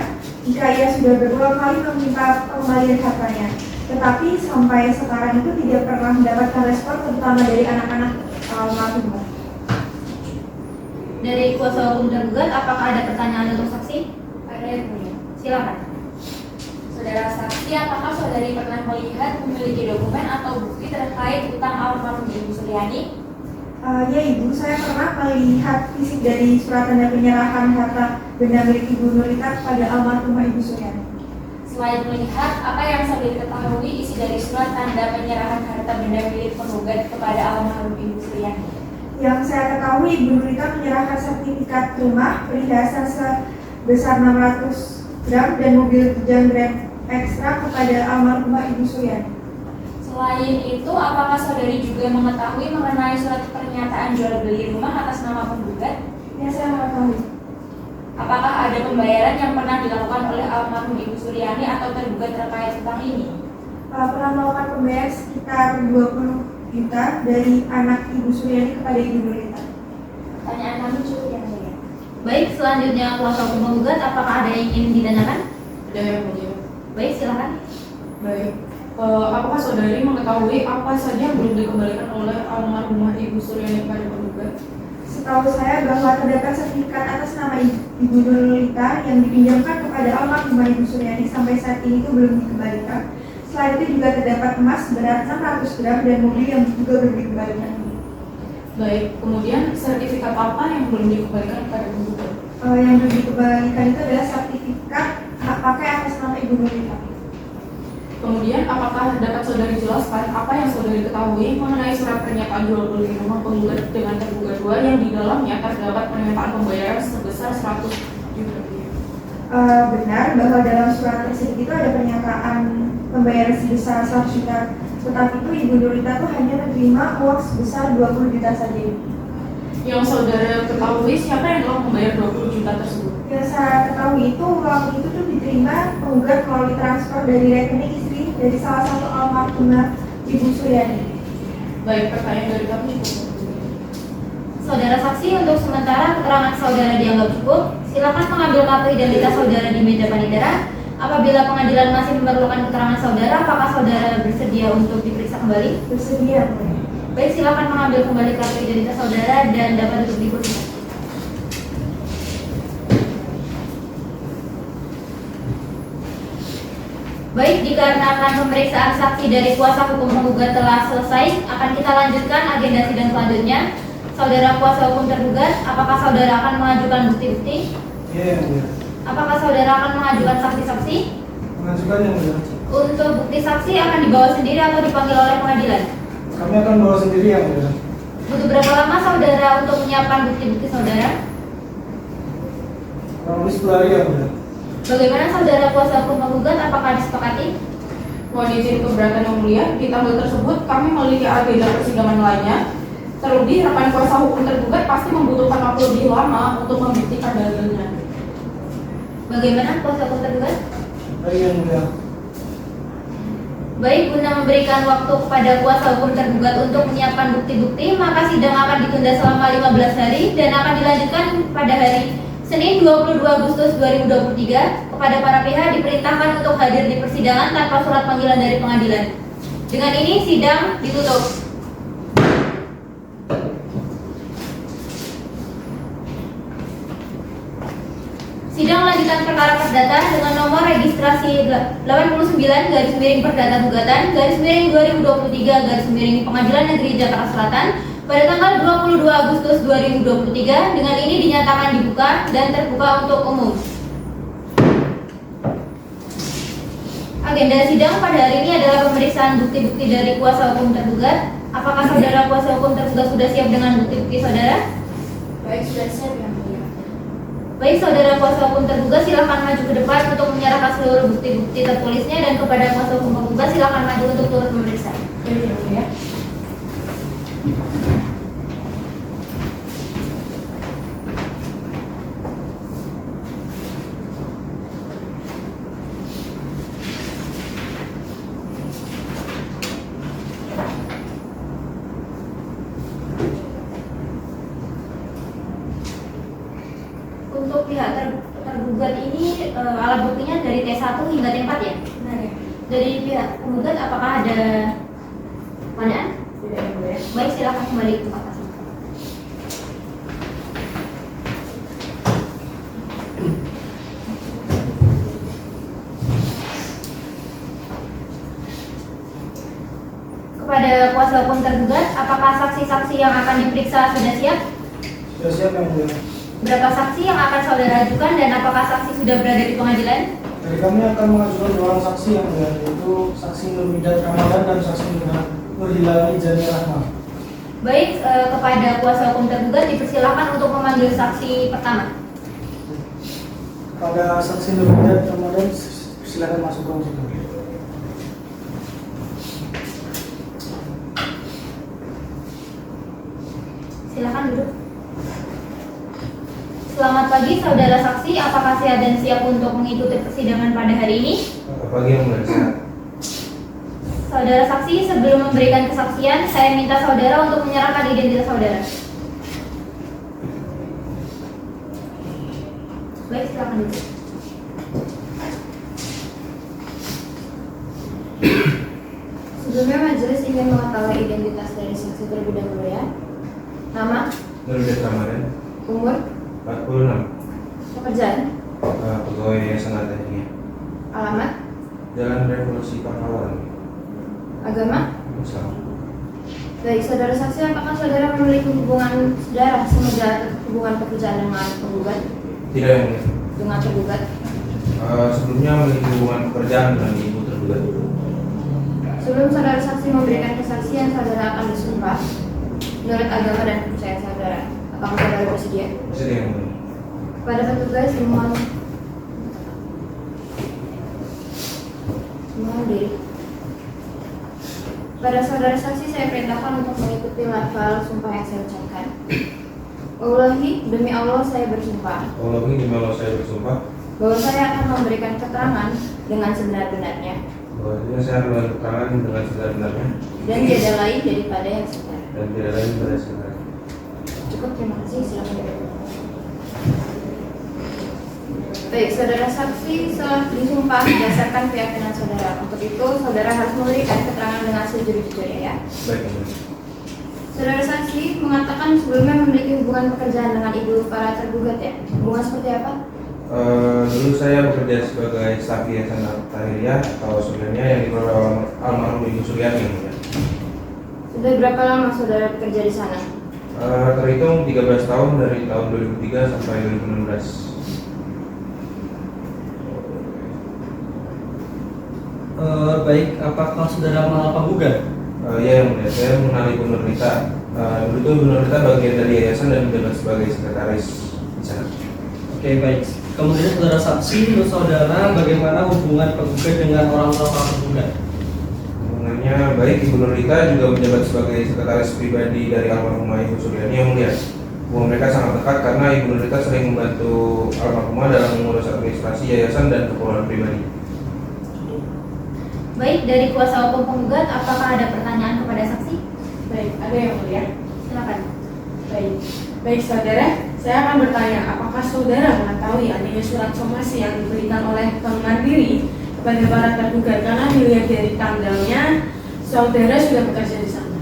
jika ia sudah berulang kali meminta pengembalian hartanya. Tetapi sampai sekarang itu tidak pernah mendapatkan respon, terutama dari anak-anak almarhumah. Dari kuasa hukum tergugat, apakah ada pertanyaan untuk saksi? Ada yang mulia. Silakan. Saudara saksi, apakah saudari pernah melihat memiliki dokumen atau bukti terkait utang almarhum Ibu Suryani? Ya Ibu, saya pernah melihat fisik dari surat tanda penyerahan harta benda milik Ibu Nurita kepada almarhumah Ibu Suryani. Selain melihat, apa yang saudari ketahui isi dari surat tanda penyerahan harta benda milik penggugat kepada almarhum Ibu Suryani? Yang saya ketahui, Ibu Nurita menyerahkan sertifikat rumah, perhiasan sebesar 600 gram dan mobil Tujan Grand Extra kepada almarhumah Ibu Suryani. Selain itu, apakah saudari juga mengetahui mengenai surat pernyataan jual beli rumah atas nama penggugat? Ya, saya mengetahui. Apakah ada pembayaran yang pernah dilakukan oleh almarhum Ibu Suryani atau tergugat terkait utang ini? Pernah melakukan pembayaran sekitar 20 juta dari anak Ibu Suryani kepada Ibu Nurita. Pertanyaan kami cukup yang mulia. Baik, selanjutnya kuasa hukum penggugat, apakah ada yang ingin ditanyakan? Ada yang mulia. Baik, silakan. Baik. Apakah saudari mengetahui apa saja yang belum dikembalikan oleh almarhumah Ibu Suryani kepada penggugat? Setahu saya bahwa terdapat sertifikat atas nama Ibu Nurita yang dipinjamkan kepada almarhumah Ibu Suryani sampai saat ini itu belum dikembalikan. Selain itu juga terdapat emas berat 600 gram dan mobil yang juga belum dikembalikan. Baik. Kemudian sertifikat apa yang belum dikembalikan kepada penggugat? Yang belum dikembalikan itu adalah sertifikat hak pakai atas nama Ibu Nurita. Kemudian, apakah dapat saudari jelaskan apa yang saudari ketahui mengenai surat pernyataan jual beli rumah penggugat dengan tergugat dua yang di dalamnya terdapat pernyataan pembayaran sebesar 100 juta rupiah? Benar bahwa dalam surat tersebut itu ada pernyataan pembayaran sebesar 100 juta. Tetapi itu Ibu Nurita tuh hanya menerima uang sebesar 20 juta saja. Yang saudara ketahui siapa yang telah membayar 20 juta tersebut? Yang saya ketahui itu uang itu tuh diterima penggugat melalui transfer dari rekening istri dari salah satu almarhumah Ibu Suryani. Baik, pertanyaan dari kami cukup. Saudara saksi, untuk sementara keterangan saudara dianggap cukup. Silakan mengambil kartu identitas saudara di meja panitia. Apabila pengadilan masih memerlukan keterangan saudara, apakah saudara bersedia untuk diperiksa kembali? Bersedia. Baik, silakan mengambil kembali kartu identitas saudara dan dapat duduk di kursi. Baik, dikarenakan pemeriksaan saksi dari kuasa hukum penggugat telah selesai, akan kita lanjutkan agenda sidang selanjutnya. Saudara kuasa hukum tergugat, apakah saudara akan mengajukan bukti-bukti? Iya, yang mulia. Apakah saudara akan mengajukan saksi-saksi? Mengajukan yang mulia. Untuk bukti saksi akan dibawa sendiri atau dipanggil oleh pengadilan? Kami akan bawa sendiri yang mulia. Butuh berapa lama saudara untuk menyiapkan bukti-bukti saudara? Kurang lebih 10 hari yang mulia. Bagaimana saudara kuasa hukum penggugat, apakah disepakati? Mohon izin keberatan yang mulia, di tanggal tersebut kami memiliki agenda persidangan lainnya. Terlebih, rekan kuasa hukum tergugat pasti membutuhkan waktu lebih lama untuk membuktikan dalilnya. Bagaimana kuasa hukum tergugat? Baik yang mulia. Baik, guna memberikan waktu kepada kuasa hukum tergugat untuk menyiapkan bukti-bukti, maka sidang akan ditunda selama 15 hari dan akan dilanjutkan pada hari Senin 22 Agustus 2023. Kepada para pihak diperintahkan untuk hadir di persidangan tanpa surat panggilan dari pengadilan. Dengan ini sidang ditutup. Sidang lanjutan perkara perdata dengan nomor registrasi 89-perdata-2023 Pengadilan Negeri Jakarta Selatan pada tanggal 22 Agustus 2023. Dengan ini dinyatakan dibuka dan terbuka untuk umum. Agenda sidang pada hari ini adalah pemeriksaan bukti-bukti dari kuasa hukum tergugat. Apakah saudara kuasa hukum tergugat sudah siap dengan bukti-bukti saudara? Baik, sudah siap yang mulia. Baik, saudara kuasa hukum tergugat silakan maju ke depan untuk menyerahkan seluruh bukti-bukti tertulisnya, dan kepada kuasa hukum tergugat silakan maju untuk turut memeriksa. Baik, yang mulia. Untuk pihak tergugat ini alat buktinya dari T1 hingga T4 ya? Benar ya? Dari pihak penggugat apakah ada pertanyaan? Tidak yang mulia. Baik, silakan kembali ke tempat asal. Kepada kuasa hukum tergugat, apakah saksi-saksi yang akan diperiksa sudah siap? Sudah siap yang mulia. Berapa saksi yang akan saudara ajukan dan apakah saksi sudah berada di pengadilan? Dari kami akan mengajukan 2 orang saksi yang mulia, yaitu saksi Nurmidat Ramadan dan saksi Nurhilali Jani Rahma. Baik, kepada kuasa hukum tergugat dipersilakan untuk memanggil saksi pertama. Pada saksi Nurmidat Ramadan, silakan masuk ke sidang. Silakan duduk. Selamat pagi saudara saksi, apakah sehat dan siap untuk mengikuti persidangan pada hari ini? Pagi yang mulia, sehat. Saudara saksi, sebelum memberikan kesaksian, saya minta saudara untuk menyerahkan identitas saudara. Baik, silakan duduk. Sebelumnya majelis ingin mengetahui identitas dari saksi terlebih dahulu ya. Nama, Nurmidat Ramadan, umur, 46, pekerjaan, pegawai Yayasan Latihnya, alamat, Jalan Revolusi Pahlawan, agama. Islam. Baik, saudara saksi, apakah saudara memiliki hubungan darah semenjak hubungan pekerjaan dengan penggugat, Tidak yang mulia. dengan tergugat? Sebelumnya memiliki hubungan pekerjaan dengan ibu tergugat. Sebelum saudara saksi memberikan kesaksian, saudara akan disumpah menurut agama dan kepercayaan saudara. Apakah saudara bersedia? Bersedia yang mulia. Pada petugas mohon diri. Pada saudara saksi saya perintahkan untuk mengikuti lafal sumpah yang saya ucapkan. Wallahi, demi Allah saya bersumpah Wallahi demi Allah saya bersumpah bahwa saya akan memberikan keterangan dengan sebenar-benarnya bahwa saya akan memberikan keterangan dengan sebenar-benarnya dan tiada lain daripada yang sebenar. dan tidak lain pada sebenar. Cukup, terima kasih. Silakan duduk. Baik, saudara saksi telah disumpah berdasarkan keyakinan saudara. Untuk itu, saudara harus memberikan keterangan dengan sejujur-jujurnya ya. Baik yang mulia. Saudara saksi mengatakan sebelumnya memiliki hubungan pekerjaan dengan ibu para tergugat ya. Hubungan seperti apa? Dulu saya bekerja sebagai staf Yayasan Tahiriyah atau sebenarnya yang dikelola oleh almarhum Ibu Suryani yang mulia. Sudah berapa lama saudara bekerja di sana? Terhitung 13 tahun dari tahun 2003 sampai 2016. Baik, apakah saudara mengenal penggugat? Ya yang mulia, saya mengenal Ibu Nurmita. Dulu itu Ibu Nurmita bagian dari yayasan dan menjabat sebagai sekretaris di sana. Oke, baik. Kemudian saudara saksi, menurut saudara bagaimana hubungan penggugat dengan orang tua para penggugat? Hubungannya baik, Ibu Nurmita juga menjabat sebagai sekretaris pribadi dari almarhumah Ibu Suryani yang mulia. Hubungan mereka sangat dekat karena Ibu Nurmita sering membantu almarhumah dalam mengurus administrasi yayasan dan keperluan pribadi. Baik, dari kuasa hukum penggugat, apakah ada pertanyaan kepada saksi? Baik, ada yang mulia. Silakan. Baik saudara, saya akan bertanya, apakah saudara mengetahui adanya surat somasi yang diberikan oleh Bank Mandiri kepada para tergugat, karena dilihat dari tanggalnya saudara sudah bekerja di sana?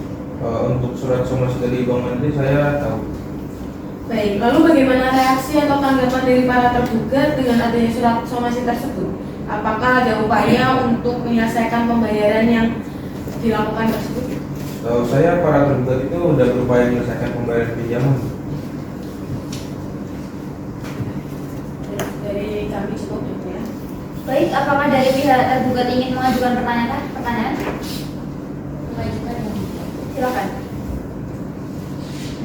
Untuk surat somasi dari Bank Mandiri saya tahu. Baik, lalu bagaimana reaksi atau tanggapan dari para tergugat dengan adanya surat somasi tersebut? Apakah ada upaya untuk menyelesaikan pembayaran yang dilakukan tersebut? Tahu saya para tergugat itu sudah berupaya menyelesaikan pembayaran pinjaman. Dari kami cukup ya. Baik, apakah dari pihak tergugat ingin mengajukan pertanyaan? Mengajukan yang Silakan.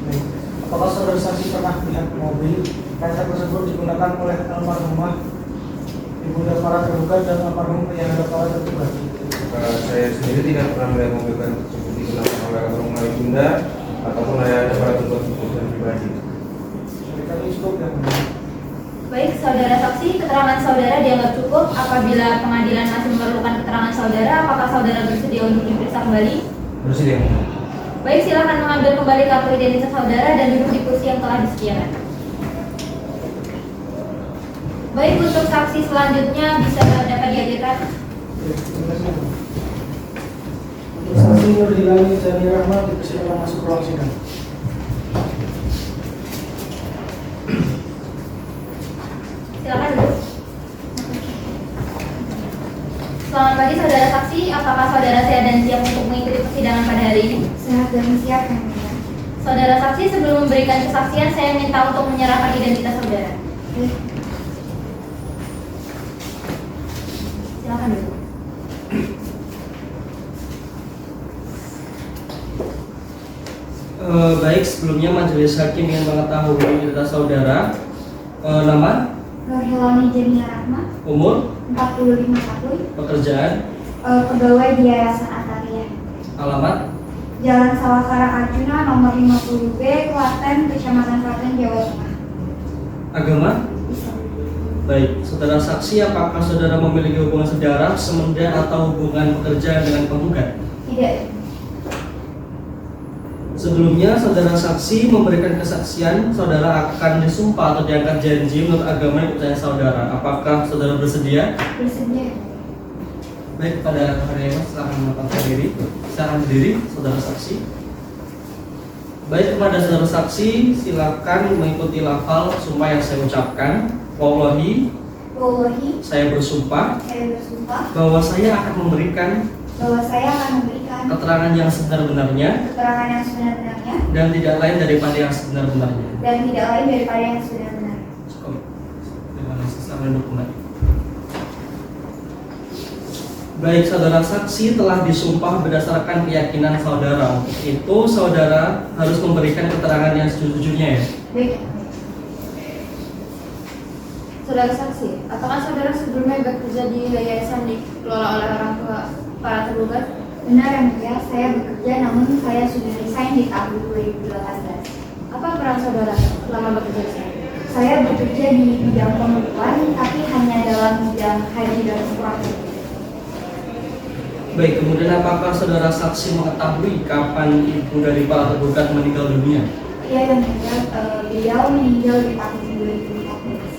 Baik. Apakah saudara saksi pernah melihat mobil kereta tersebut digunakan oleh almarhumah ibunda para tergugat dan almarhum yang ada para tergugat? Saya sendiri tidak pernah melihat mobil kereta tersebut digunakan oleh almarhumah ibunda ataupun ayah para tergugat keputusan pribadi. Dari kami cukup yang mulia. Baik, saudara saksi, keterangan saudara dianggap cukup. Apabila pengadilan masih memerlukan keterangan saudara, apakah saudara bersedia untuk diperiksa kembali? Bersedia. Baik, silakan mengambil kembali kartu identitas saudara dan duduk di kursi yang telah disediakan. Baik, untuk saksi selanjutnya bisa dapat dihadirkan. Terima kasih. Untuk saksi Nurdilani Zani Rahmat dipersilakan masuk ruang sidang. Silakan duduk. Selamat pagi saudara saksi, apakah saudara sehat dan siap untuk mengikuti persidangan pada hari ini? Sehat dan siap yang mulia. Saudara saksi, sebelum memberikan kesaksian, saya minta untuk menyerahkan identitas saudara. Silakan duduk. Baik, sebelumnya majelis hakim ingin mengetahui identitas saudara, nama, Nurhilani Jania Rahma, umur, 45 tahun, pekerjaan, pegawai di Yayasan Ataria, alamat, Jalan Sawakara Arjuna nomor 50B, Klaten, Kecamatan Klaten, Jawa Tengah. agama. Islam. Baik, saudara saksi, apakah saudara memiliki hubungan sedarah, semenda atau hubungan pekerjaan dengan penggugat? Tidak. Sebelumnya, saudara saksi memberikan kesaksian, saudara akan disumpah atau diangkat janji menurut agama yang dipercaya saudara. Apakah saudara bersedia? Bersedia. Baik, pada hari ini silakan menempatkan diri. Silakan berdiri, saudara saksi. Baik, kepada saudara saksi, silakan mengikuti lafal sumpah yang saya ucapkan. Wallahi, saya bersumpah bahwa saya akan memberikan keterangan yang sebenar-benarnya dan tidak lain daripada yang sebenar-benarnya. Cukup. Terima kasih. Selamat duduk kembali. Baik, saudara saksi telah disumpah berdasarkan keyakinan saudara. Untuk itu, saudara harus memberikan keterangan yang sejujurnya ya. Baik. Saudara saksi, apakah saudara sebelumnya bekerja di yayasan dikelola oleh orang tua para tergugat? Benar yang mulia, saya bekerja namun saya sudah resign di tahun 2018. Apa peran saudara selama bekerja di sana? Saya bekerja di bidang pembukuan, tapi hanya dalam bidang haji dan umrah. Baik, kemudian apakah saudara saksi mengetahui kapan ibu dari para tergugat meninggal dunia? Iya yang mulia, beliau meninggal di tahun 2014.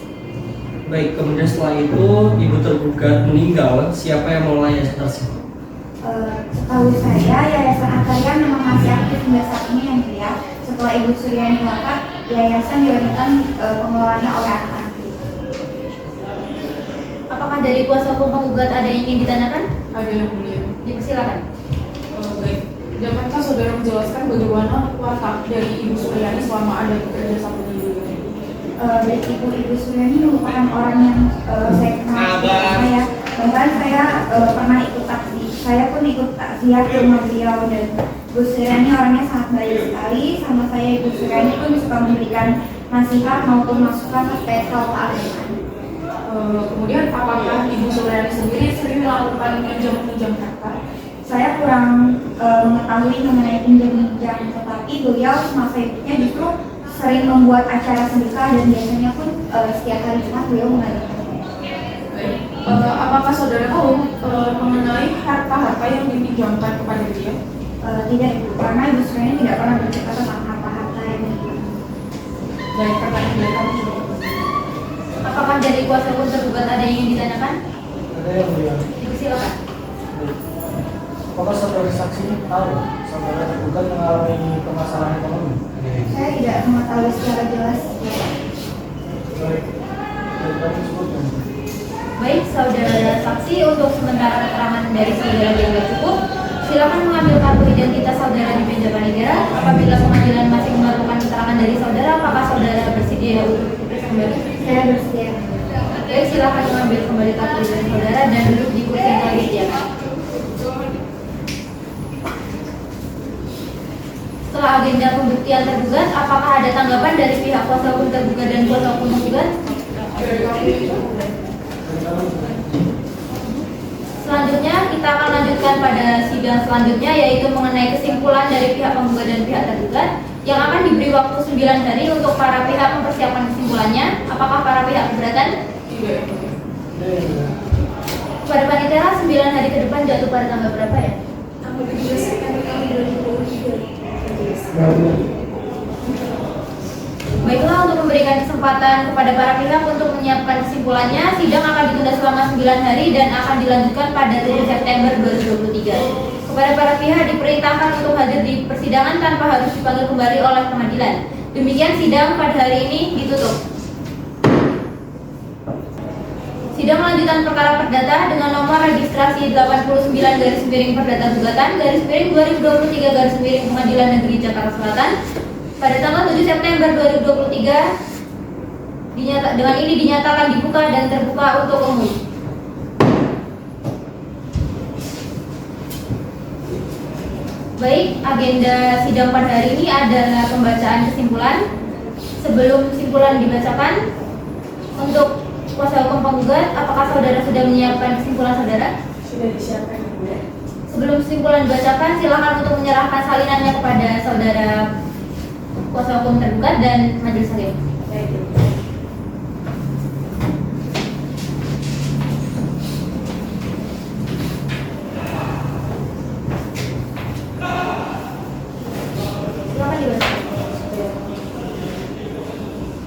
Baik, kemudian setelah itu ibu tergugat meninggal, siapa yang mengelola yayasan tersebut? Setahu saya, Yayasan Ataria memang masih aktif hingga saat ini yang mulia. Setelah Ibu Suryani wafat, yayasan dilanjutkan pengelolaannya oleh anak-anak. Apakah dari kuasa hukum penggugat ada yang ingin ditanyakan? Ada yang mulia. Dipersilakan. Baik, dapatkah saudara menjelaskan bagaimana watak dari Ibu Suryani selama ada bekerja sama di Baik, Ibu Suryani merupakan orang yang saya kenal saya. Bahkan saya pernah ikut taksi. Saya pun ikut takziah ke rumah beliau dan Ibu Suryani orangnya sangat baik sekali. Sama saya Ibu Suryani pun suka memberikan nasihat maupun masukan terkait hal keagamaan. Kemudian apakah Ibu Suryani sendiri sering melakukan pinjam harta? Saya kurang mengetahui mengenai pinjam, tetapi beliau semasa hidupnya justru sering membuat acara sedekah dan biasanya pun setiap hari Jumat beliau mengadakan. Baik. Apakah saudara tahu mengenai harta-harta yang dipinjamkan kepada dia? Tidak Ibu, karena Ibu Suryani tidak pernah bercerita tentang harta-harta yang dipinjam. Baik, pertanyaan dari kami. Apakah dari kuasa hukum tergugat ada yang ingin ditanyakan? Ada yang mulia. Silakan. Apakah saudara saksi tahu saudara tergugat mengalami permasalahan ekonomi? Saya tidak mengetahui secara jelas. Baik, dari kami sebutkan. Baik, saudara saksi, untuk sementara keterangan dari saudara dianggap cukup, silakan mengambil kartu identitas saudara di meja panitia. Apabila pengadilan masih memerlukan keterangan dari saudara, apakah saudara bersedia untuk diperiksa kembali? Saya bersedia. Baik, silakan mengambil kembali kartu identitas saudara dan duduk di kursi yang telah disediakan. Setelah agenda pembuktian tergugat, apakah ada tanggapan dari pihak kuasa hukum tergugat dan kuasa hukum tergugat? Selanjutnya kita akan lanjutkan pada sidang selanjutnya, yaitu mengenai kesimpulan dari pihak penggugat dan pihak tergugat yang akan diberi waktu 9 hari untuk para pihak mempersiapkan kesimpulannya. Apakah para pihak keberatan? Tidak. Pada panitia 9 hari ke depan jatuh pada tanggal berapa ya? Tanggal 17 September tahun 2023. Baiklah, untuk memberikan kesempatan kepada para pihak untuk menyiapkan kesimpulannya, sidang akan ditunda selama 9 hari dan akan dilanjutkan pada 7 September 2023. Kepada para pihak diperintahkan untuk hadir di persidangan tanpa harus dipanggil kembali oleh pengadilan. Demikian sidang pada hari ini ditutup. Sidang lanjutan perkara perdata dengan nomor registrasi 89-Perdata Gugatan /2023 Pengadilan Negeri Jakarta Selatan pada tanggal 7 September 2023 dengan ini dinyatakan dibuka dan terbuka untuk umum. Baik, agenda sidang pada hari ini adalah pembacaan kesimpulan. Sebelum kesimpulan dibacakan, untuk kuasa hukum penggugat, apakah saudara sudah menyiapkan kesimpulan saudara? Sudah disiapkan Ibu ya. Sebelum kesimpulan dibacakan, silakan untuk menyerahkan salinannya kepada saudara kuasa hukum tergugat dan majelis hakim. Baik, Ibu. Silakan dibacakan.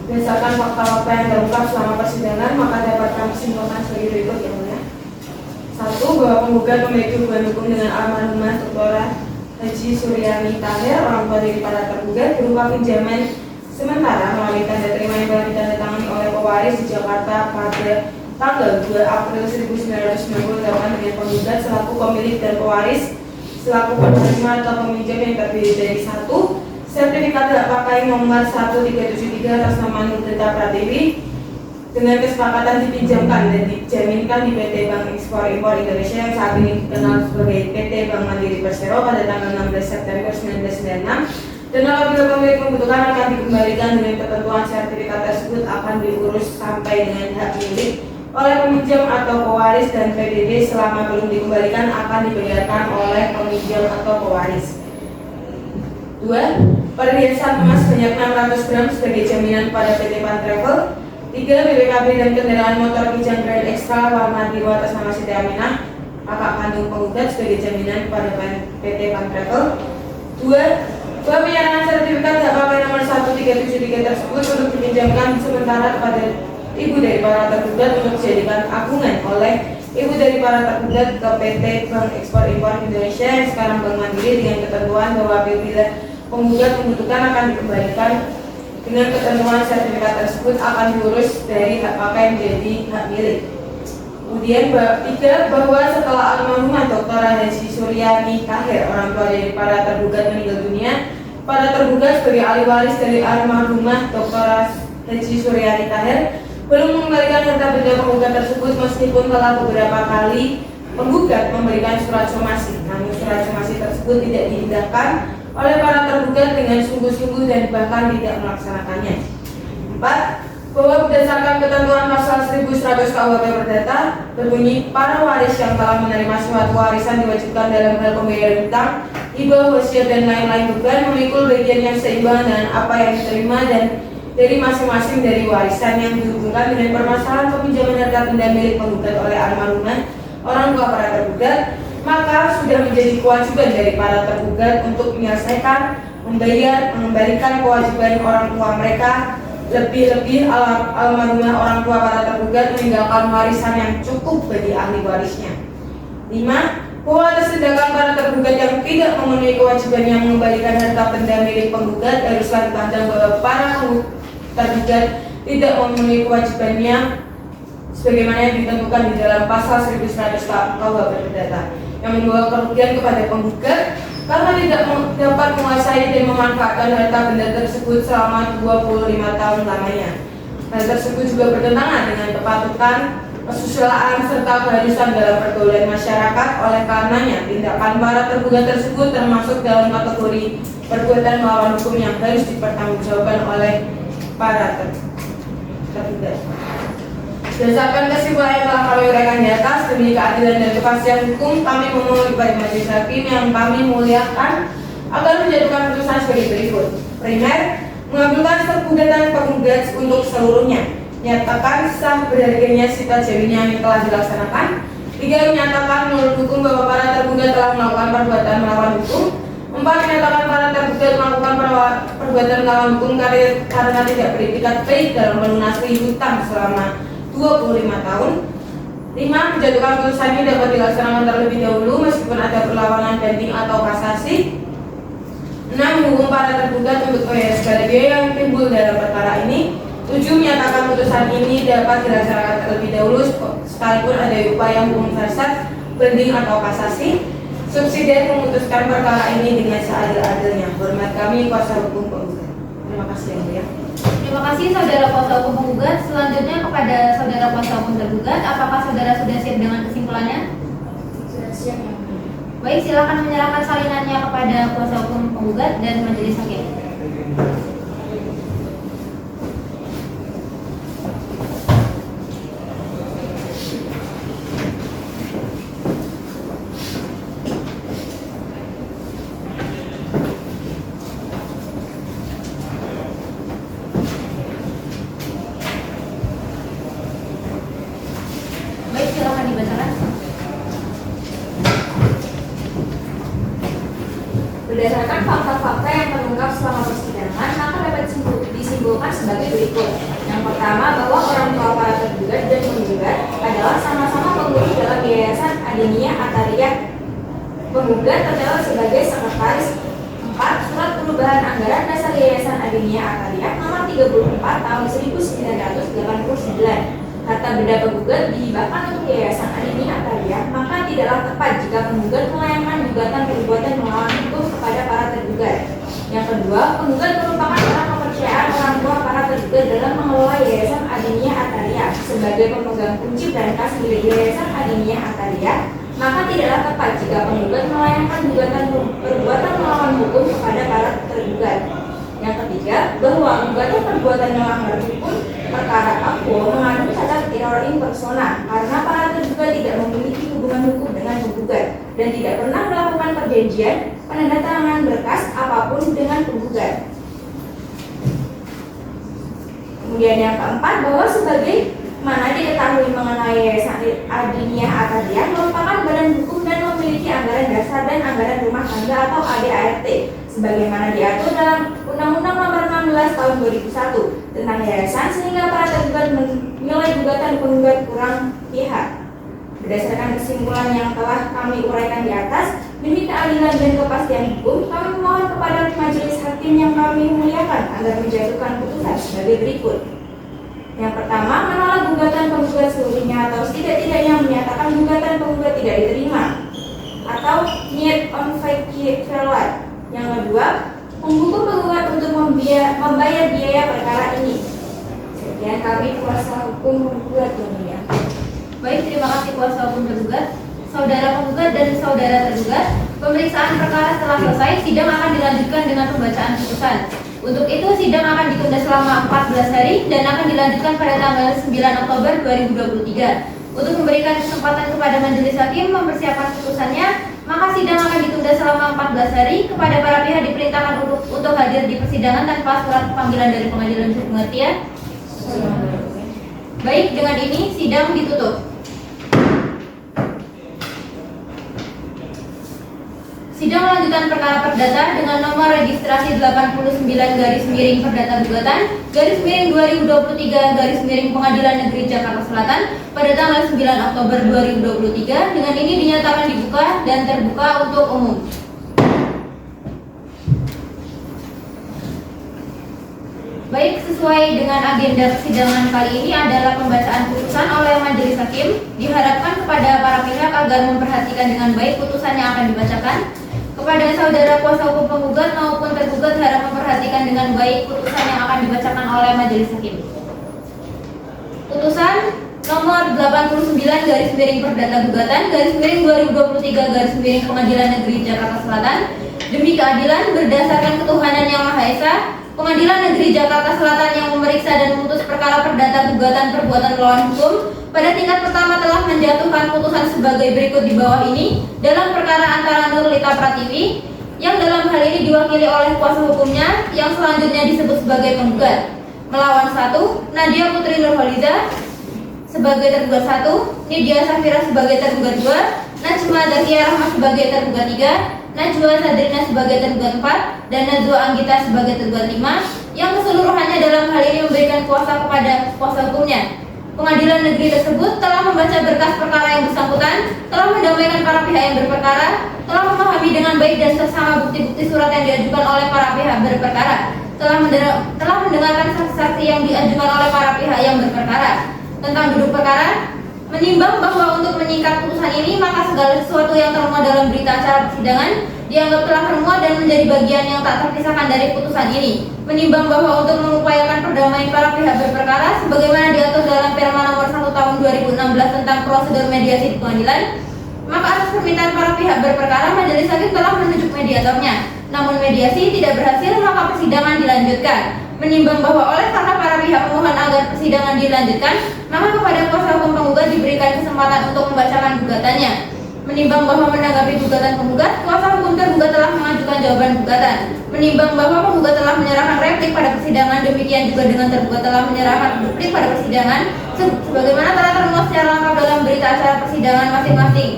Berdasarkan fakta-fakta yang terungkap selama persidangan, maka dapat kami simpulkan sebagai berikut yang mulia. 1. Bahwa penggugat memiliki hubungan hukum dengan almarhumah Dr. Haji Suryani Tahir, orang tua dari para tergugat, berupa pinjaman sementara melalui tanda terima yang telah ditandatangani oleh pewaris di Jakarta pada tanggal 2 April 1998 dengan penggugat selaku pemilik dan pewaris selaku penerima atau peminjam yang terdiri dari 1. Sertifikat hak pakai nomor 1373 atas nama Nurdita Pratiwi dengan kesepakatan dipinjamkan dan dijaminkan di PT Bank Ekspor Impor Indonesia yang saat ini dikenal sebagai PT Bank Mandiri Persero pada tanggal 16 September 1996, dan apabila pemilik membutuhkan akan dikembalikan dengan ketentuan sertifikat tersebut akan diurus sampai dengan hak milik oleh peminjam atau pewaris, dan PDD selama belum dikembalikan akan dibayarkan oleh peminjam atau pewaris. 2. Perhiasan emas sebanyak 600 gram sebagai jaminan pada PT Pan Travel. 3. BPKB dan kendaraan motor Kijang Grand Extra warna biru atas nama Siti Aminah, kakak kandung penggugat, sebagai jaminan kepada PT Pan Travel. 2. Bahwa penyerangan sertifikat hak pakai nomor 1373 tersebut untuk dipinjamkan sementara kepada ibu dari para tergugat untuk dijadikan agungan oleh ibu dari para tergugat ke PT Bank Ekspor Impor Indonesia yang sekarang Bank Mandiri, dengan ketentuan bahwa apabila penggugat membutuhkan akan dikembalikan dengan ketentuan sertifikat tersebut akan diurus dari hak pakai menjadi hak milik. Kemudian 3. Bahwa setelah almarhumah Dr. Haji Suryani Tahir, orang tua dari para tergugat, meninggal dunia, para tergugat sebagai ahli waris dari almarhumah Dr. Haji Suryani Tahir belum mengembalikan harta benda penggugat tersebut meskipun telah beberapa kali penggugat memberikan surat somasi, namun surat somasi tersebut tidak diindahkan oleh para tergugat dengan sungguh-sungguh dan bahkan tidak melaksanakannya. 4. Bahwa berdasarkan ketentuan pasal 1100 KUHP Perdata berbunyi, para waris yang telah menerima suatu warisan diwajibkan dalam hal pembayaran hutang, hibah, wasiat dan lain-lain beban memikul bagian yang seimbang dengan apa yang diterima dan dari masing-masing dari warisan yang dihubungkan dengan permasalahan peminjaman harta benda milik penggugat oleh almarhumah orang tua para tergugat, maka sudah menjadi kewajiban dari para tergugat untuk menyelesaikan, membayar, mengembalikan kewajiban orang tua mereka. Lebih-lebih almarhumah orang tua para tergugat meninggalkan warisan yang cukup bagi ahli warisnya. 5. Bahwa atas tindakan para tergugat yang tidak memenuhi kewajiban yang mengembalikan harta benda milik penggugat, haruslah dipandang bahwa para tergugat tidak memenuhi kewajibannya sebagaimana yang ditentukan di dalam pasal 1100 KUH Perdata yang membawa kerugian kepada penggugat karena tidak dapat menguasai dan memanfaatkan harta benda tersebut selama 25 tahun lamanya. Hal tersebut juga bertentangan dengan kepatutan, kesusilaan, serta keharusan dalam pergaulan masyarakat. Oleh karenanya, tindakan para tergugat tersebut termasuk dalam kategori perbuatan melawan hukum yang harus dipertanggungjawabkan oleh para tergugat. Berdasarkan kesimpulan yang telah kami uraikan di atas, demi keadilan dan kepastian hukum, kami memohon kepada majelis hakim yang kami muliakan agar menjatuhkan putusan sebagai berikut. Primer, mengabulkan pergugatan penggugat untuk seluruhnya. Nyatakan sah berharganya sita jaminan yang telah dilaksanakan. 3. Menyatakan menurut hukum bahwa para tergugat telah melakukan perbuatan melawan hukum. 4. Menyatakan para tergugat melakukan perbuatan melawan hukum karena tidak beretikat baik dalam melunasi hutang selama 25 tahun. 5. Menjatuhkan putusan ini dapat dilaksanakan terlebih dahulu meskipun ada perlawanan banding atau kasasi. 6. Menghukum para tergugat untuk membayar segala biaya yang timbul dalam perkara ini. 7. Menyatakan putusan ini dapat dilaksanakan terlebih dahulu sekalipun ada upaya hukum kasat, banding atau kasasi. Subsidiar memutuskan perkara ini dengan seadil-adilnya. Hormat kami kuasa hukum penggugat. Terima kasih yang mulia. Terima kasih saudara kuasa hukum penggugat. Selanjutnya kepada saudara kuasa hukum tergugat, apakah saudara sudah siap dengan kesimpulannya? Sudah siap ya. Baik, silakan menyerahkan salinannya kepada kuasa hukum penggugat dan majelis hakim. Berdasarkan fakta-fakta yang terungkap selama persidangan, maka dapat disimpulkan sebagai berikut. Yang pertama, bahwa orang tua para tergugat dan penggugat adalah sama-sama pengurus dalam Yayasan Adenia Ataria. Penggugat tercatat sebagai sekretaris. 4. Surat perubahan anggaran dasar Yayasan Adenia Ataria nomor 34 tahun 1989. Harta benda penggugat dihibahkan untuk Yayasan Adenia Ataria, maka tidaklah tepat jika penggugat melayangkan gugatan perbuatan melawan hukum kepada para tergugat. Yang kedua, penggugat merupakan orang kepercayaan orang tua para tergugat dalam mengelola Yayasan Adenia Ataria sebagai pemegang kunci brankas milik Yayasan Adenia Ataria, maka tidaklah tepat jika penggugat melayangkan gugatan perbuatan melawan hukum kepada para tergugat. Yang ketiga, bahwa gugatan perbuatan melanggar hukum perkara aku mengandung cacat teror in persona karena para tergugat tidak memiliki hubungan hukum dengan penggugat dan tidak pernah melakukan perjanjian penandatanganan berkas apapun dengan penggugat. Kemudian yang keempat, bahwa sebagai mana diketahui mengenai Yayasan Adenia Ataria merupakan badan hukum dan memiliki anggaran dasar dan anggaran rumah tangga atau ADART sebagaimana diatur dalam Undang-Undang Nomor 16 Tahun 2001 tentang yayasan, sehingga para tergugat menilai gugatan penggugat kurang pihak. Berdasarkan kesimpulan yang telah kami uraikan di atas, demi keadilan dan kepastian hukum, kami memohon kepada majelis hakim yang kami muliakan agar menjatuhkan putusan sebagai berikut. Yang pertama, menolak gugatan penggugat seluruhnya atau setidak-tidaknya menyatakan gugatan penggugat tidak diterima atau niet on valid. Yang kedua, menghukum penggugat untuk membayar biaya perkara ini. Sekian kami kuasa hukum penggugat dunia. Baik, terima kasih kuasa hukum tergugat. Saudara penggugat dan saudara tergugat, pemeriksaan perkara setelah selesai, sidang akan dilanjutkan dengan pembacaan putusan. Untuk itu, sidang akan ditunda selama 14 hari dan akan dilanjutkan pada tanggal 9 Oktober 2023. Untuk memberikan kesempatan kepada majelis hakim mempersiapkan putusannya, maka sidang akan ditunda selama 14 hari. Kepada para pihak diperintahkan untuk hadir di persidangan tanpa surat panggilan dari pengadilan untuk pengertian. Baik, dengan ini sidang ditutup. Sidang lanjutan perkara perdata dengan nomor registrasi 89 garis miring perdata gugatan garis miring 2023 garis miring Pengadilan Negeri Jakarta Selatan pada tanggal 9 Oktober 2023. Dengan ini dinyatakan dibuka dan terbuka untuk umum. Baik, sesuai dengan agenda persidangan kali ini adalah pembacaan putusan oleh majelis hakim. Diharapkan kepada para pihak agar memperhatikan dengan baik putusan yang akan dibacakan. Kepada saudara kuasa hukum penggugat maupun tergugat harap memperhatikan dengan baik putusan yang akan dibacakan oleh majelis hakim. Putusan nomor 89 garis miring perdata gugatan garis miring 2023 garis miring Pengadilan Negeri Jakarta Selatan. Demi keadilan berdasarkan ketuhanan yang Maha Esa, Pengadilan Negeri Jakarta Selatan yang memeriksa dan memutus perkara perdata gugatan perbuatan melawan hukum pada tingkat pertama telah menjatuhkan putusan sebagai berikut di bawah ini dalam perkara antara Nurlita Pratiwi yang dalam hal ini diwakili oleh kuasa hukumnya yang selanjutnya disebut sebagai penggugat melawan 1, Nadia Putri Nurholiza sebagai tergugat 1, Nidia Safira sebagai tergugat 2, Najma Zakia Rahma sebagai tergugat 3, Najwa Sadrina sebagai tergugat 4, dan Najwa Anggita sebagai tergugat 5 yang keseluruhannya dalam hal ini memberikan kuasa kepada kuasa hukumnya. Pengadilan negeri tersebut telah membaca berkas perkara yang bersangkutan, telah mendamaikan para pihak yang berperkara, telah memahami dengan baik dan seksama bukti-bukti surat yang diajukan oleh para pihak berperkara, telah mendengarkan saksi-saksi yang diajukan oleh para pihak yang berperkara tentang duduk perkara, menimbang bahwa untuk menyingkat putusan ini maka segala sesuatu yang termuat dalam berita acara persidangan dianggap telah termuat dan menjadi bagian yang tak terpisahkan dari putusan ini. Menimbang bahwa untuk mengupayakan perdamaian para pihak berperkara sebagaimana diatur dalam Perma nomor 1 tahun 2016 tentang prosedur mediasi di pengadilan, maka atas permintaan para pihak berperkara majelis hakim telah menunjuk mediatornya. Namun mediasi tidak berhasil, maka persidangan dilanjutkan. Menimbang bahwa oleh karena para pihak memohon agar persidangan dilanjutkan, maka kepada kuasa hukum penggugat diberikan kesempatan untuk membacakan gugatannya. Menimbang bahwa menanggapi gugatan penggugat, kuasa hukum tergugat telah mengajukan jawaban gugatan. Menimbang bahwa penggugat telah menyerahkan replik pada persidangan, demikian juga dengan tergugat telah menyerahkan replik pada persidangan sebagaimana telah termuat secara lengkap dalam berita acara persidangan masing-masing.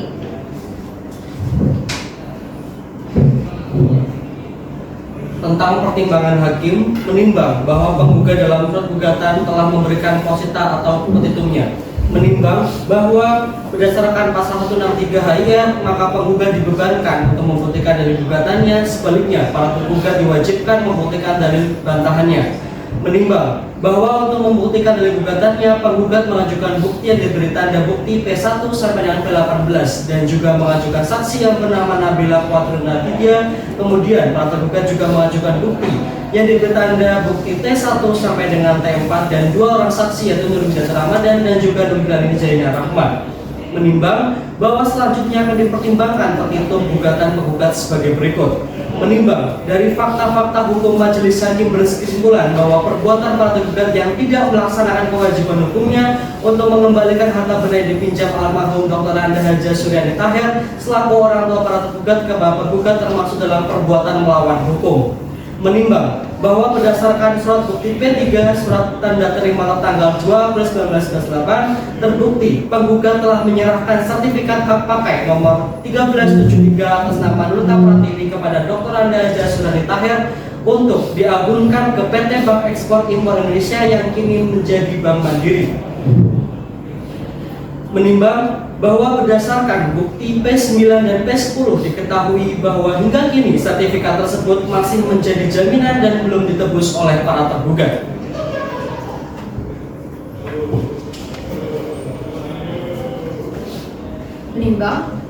Tentang pertimbangan hakim, menimbang bahwa penggugat dalam surat gugatan telah memberikan posita atau petitumnya. Menimbang bahwa berdasarkan pasal 163 HIR, maka penggugat dibebankan untuk membuktikan dalil gugatannya, sebaliknya para penggugat diwajibkan membuktikan dalil bantahannya. Menimbang bahwa untuk membuktikan dalil gugatannya, penggugat mengajukan bukti yang diberi tanda bukti P1 sampai dengan P18 dan juga mengajukan saksi yang bernama Nabila Quatrina 3. Kemudian para tergugat juga mengajukan bukti yang diberi tanda bukti T1 sampai dengan T4 dan 2 orang saksi yaitu Nurholiza Ramadan dan juga Nurholiza Zainal Rahman. Menimbang bahwa selanjutnya akan dipertimbangkan petitum gugatan penggugat sebagai berikut. Menimbang dari fakta-fakta hukum majelis hakim berkesimpulan bahwa perbuatan para tergugat yang tidak melaksanakan kewajiban hukumnya untuk mengembalikan harta benda yang dipinjam almarhum Dr. Anda Haja Suryani Tahir selaku orang tua para tergugat ke bawah penggugat termasuk dalam perbuatan melawan hukum. Menimbang bahwa berdasarkan surat bukti P3 surat tanda terima tanggal 2 April 1998 terbukti penggugat telah menyerahkan sertifikat hak pakai nomor 1373 atas nama Nurlita Pratiwi kepada Dr. Anda Haja Suryani Tahir untuk diagunkan ke PT Bank Ekspor Impor Indonesia yang kini menjadi Bank Mandiri. Menimbang bahwa berdasarkan bukti P9 dan P10 diketahui bahwa hingga kini sertifikat tersebut masih menjadi jaminan dan belum ditebus oleh para tergugat. Menimbang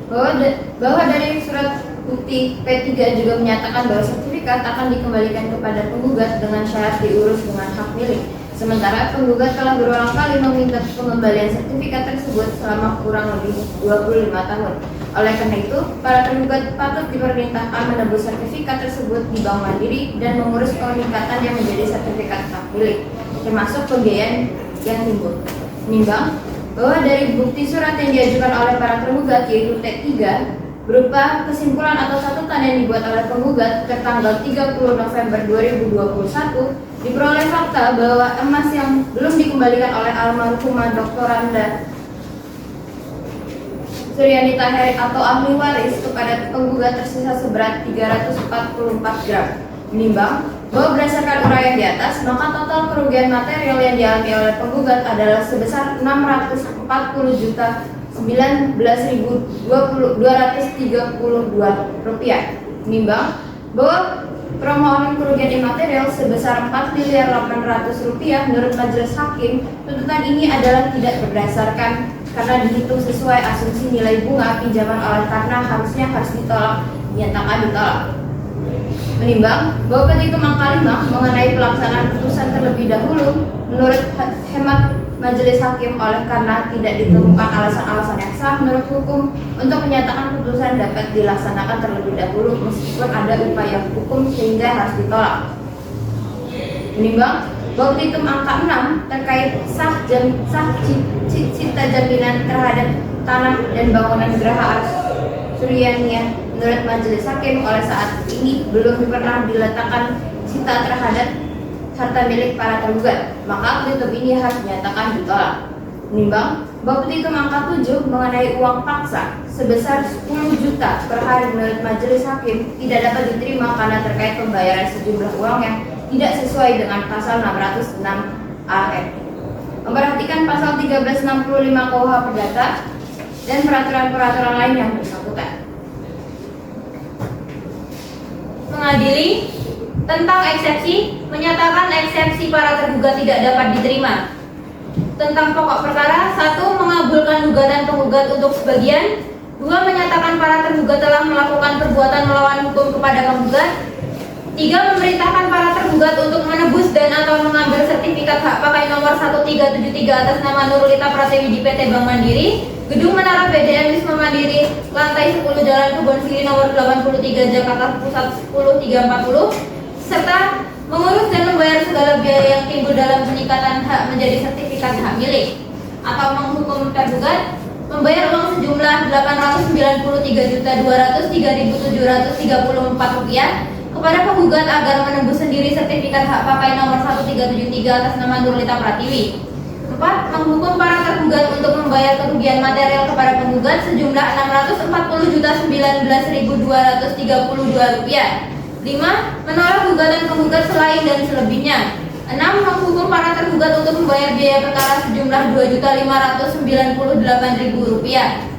bahwa dari surat bukti P3 juga menyatakan bahwa sertifikat akan dikembalikan kepada penggugat dengan syarat diurus dengan hak milik. Sementara penggugat telah berulang kali meminta pengembalian sertifikat tersebut selama kurang lebih 25 tahun. Oleh karena itu, para tergugat patut diperintahkan menebus sertifikat tersebut di Bank Mandiri dan mengurus peningkatan yang menjadi sertifikat hak milik, termasuk pembiayaan yang timbul. Menimbang bahwa dari bukti surat yang diajukan oleh para tergugat yaitu T3 berupa kesimpulan atau catatan yang dibuat oleh penggugat ke tanggal 30 November 2021 diperoleh fakta bahwa emas yang belum dikembalikan oleh almarhumah Dr. Randa Suryanita Heri atau ahli waris kepada penggugat tersisa seberat 344 gram. Menimbang bahwa berdasarkan uraian di atas, maka total kerugian material yang dialami oleh penggugat adalah sebesar 640.19.232 rupiah. Menimbang bahwa permohonan kerugian imaterial sebesar 4.800.000 rupiah menurut majelis hakim, tuntutan ini adalah tidak berdasarkan karena dihitung sesuai asumsi nilai bunga pinjaman oleh karena harus ditolak, dinyatakan ditolak. Menimbang bahwa petitum angka 5 mengenai pelaksanaan putusan terlebih dahulu menurut hemat majelis hakim oleh karena tidak ditemukan alasan-alasan yang sah menurut hukum untuk menyatakan putusan dapat dilaksanakan terlebih dahulu meskipun ada upaya hukum sehingga harus ditolak. Menimbang bahwa petitum angka 6 terkait sah cipta jaminan terhadap tanah dan bangunan Geraha Suryania menurut majelis hakim oleh saat ini belum pernah diletakkan cipta terhadap harta milik para tergugat, maka petitum ini harus dinyatakan ditolak. Menimbang bahwa petitum angka 7 mengenai uang paksa sebesar 10 juta per hari menurut majelis hakim tidak dapat diterima karena terkait pembayaran sejumlah uang yang tidak sesuai dengan pasal 606 AR. Memperhatikan pasal 1365 KUH Perdata dan peraturan-peraturan lain yang bersangkutan. Mengadili tentang eksepsi, menyatakan eksepsi para tergugat tidak dapat diterima. Tentang pokok perkara, 1. Mengabulkan gugatan penggugat untuk sebagian. 2. Menyatakan para tergugat telah melakukan perbuatan melawan hukum kepada penggugat. 3. Memerintahkan para tergugat untuk menebus dan atau mengambil sertifikat hak pakai nomor 1373 atas nama Nurulita Pratiwi di PT Bank Mandiri, Gedung Menara BDM Wisma Mandiri, lantai 10 Jalan Kebon Siri nomor 83 Jakarta Pusat 10340, serta mengurus dan membayar segala biaya yang timbul dalam penyikatan hak menjadi sertifikat hak milik, atau menghukum tergugat membayar uang sejumlah Rp809.203.734 kepada penggugat agar menembus sendiri sertifikat hak pakai nomor 1373 atas nama Nurulita Pratiwi. 4. Menghukum para tergugat untuk membayar kerugian material kepada penggugat sejumlah Rp640.019.232. 5. Menolak gugatan penggugat selain dan selebihnya. 6. Menghukum para tergugat untuk membayar biaya perkara sejumlah Rp2.598.000.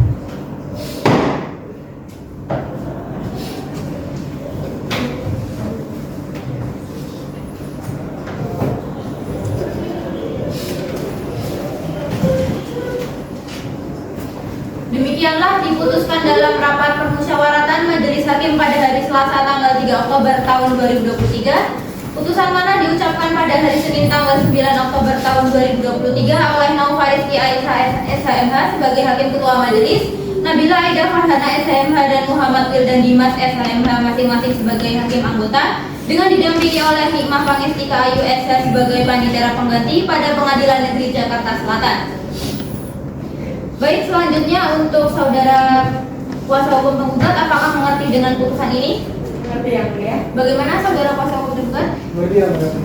Demikianlah diputuskan dalam rapat permusyawaratan Majelis Hakim pada hari Selasa tanggal 3 Oktober tahun 2023. Putusan mana diucapkan pada hari Senin tanggal 9 Oktober tahun 2023 oleh Naufarizki Aisyah SHMH sebagai Hakim Ketua Majelis, Nabila Aida Farhana SHMH dan Muhammad Wildan Dimas SHMH masing-masing sebagai Hakim Anggota, dengan didampingi oleh Hikmah Pangestika Ayu SH sebagai Panitera Pengganti pada Pengadilan Negeri Jakarta Selatan. Baik, selanjutnya untuk saudara kuasa hukum penggugat, apakah mengerti dengan putusan ini? Mengerti yang mulia. Bagaimana saudara kuasa hukum penggugat? Mengerti yang mulia.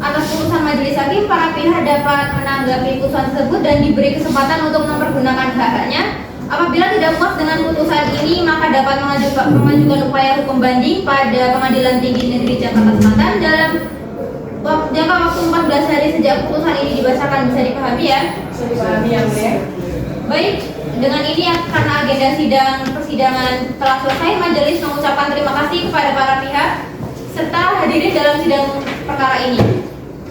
Atas putusan majelis hakim, para pihak dapat menanggapi putusan tersebut dan diberi kesempatan untuk mempergunakan hak-haknya. Apabila tidak puas dengan putusan ini, maka dapat mengajukan upaya hukum banding pada Pengadilan Tinggi Negeri Jakarta Selatan dalam jangka waktu 14 hari sejak putusan ini dibacakan. Bisa dipahami ya? Bisa dipahami yang mulia. Baik, dengan ini karena agenda persidangan telah selesai, majelis mengucapkan terima kasih kepada para pihak serta hadirin dalam sidang perkara ini.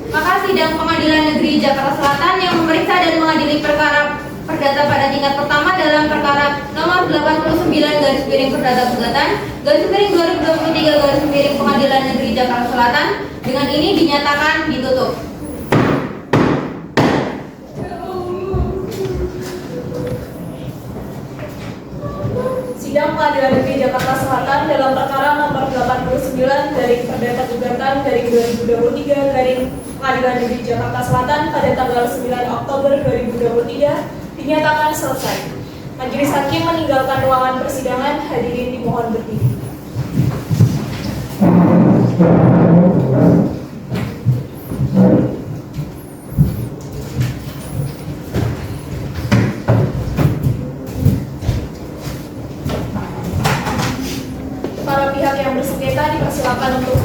Maka sidang Pengadilan Negeri Jakarta Selatan yang memeriksa dan mengadili perkara perdata pada tingkat pertama dalam perkara nomor 89 garis miring perdata gugatan garis miring 2023 garis miring Pengadilan Negeri Jakarta Selatan dengan ini dinyatakan ditutup. Sidang Pengadilan Negeri Jakarta Selatan dalam perkara nomor 89 dari perdata gugatan dari 2023 dari Pengadilan Negeri Jakarta Selatan pada tanggal 9 Oktober 2023 dinyatakan selesai. Majelis Hakim meninggalkan ruangan persidangan. Hadirin dimohon berdiri. Para pihak yang bersengketa dipersilakan untuk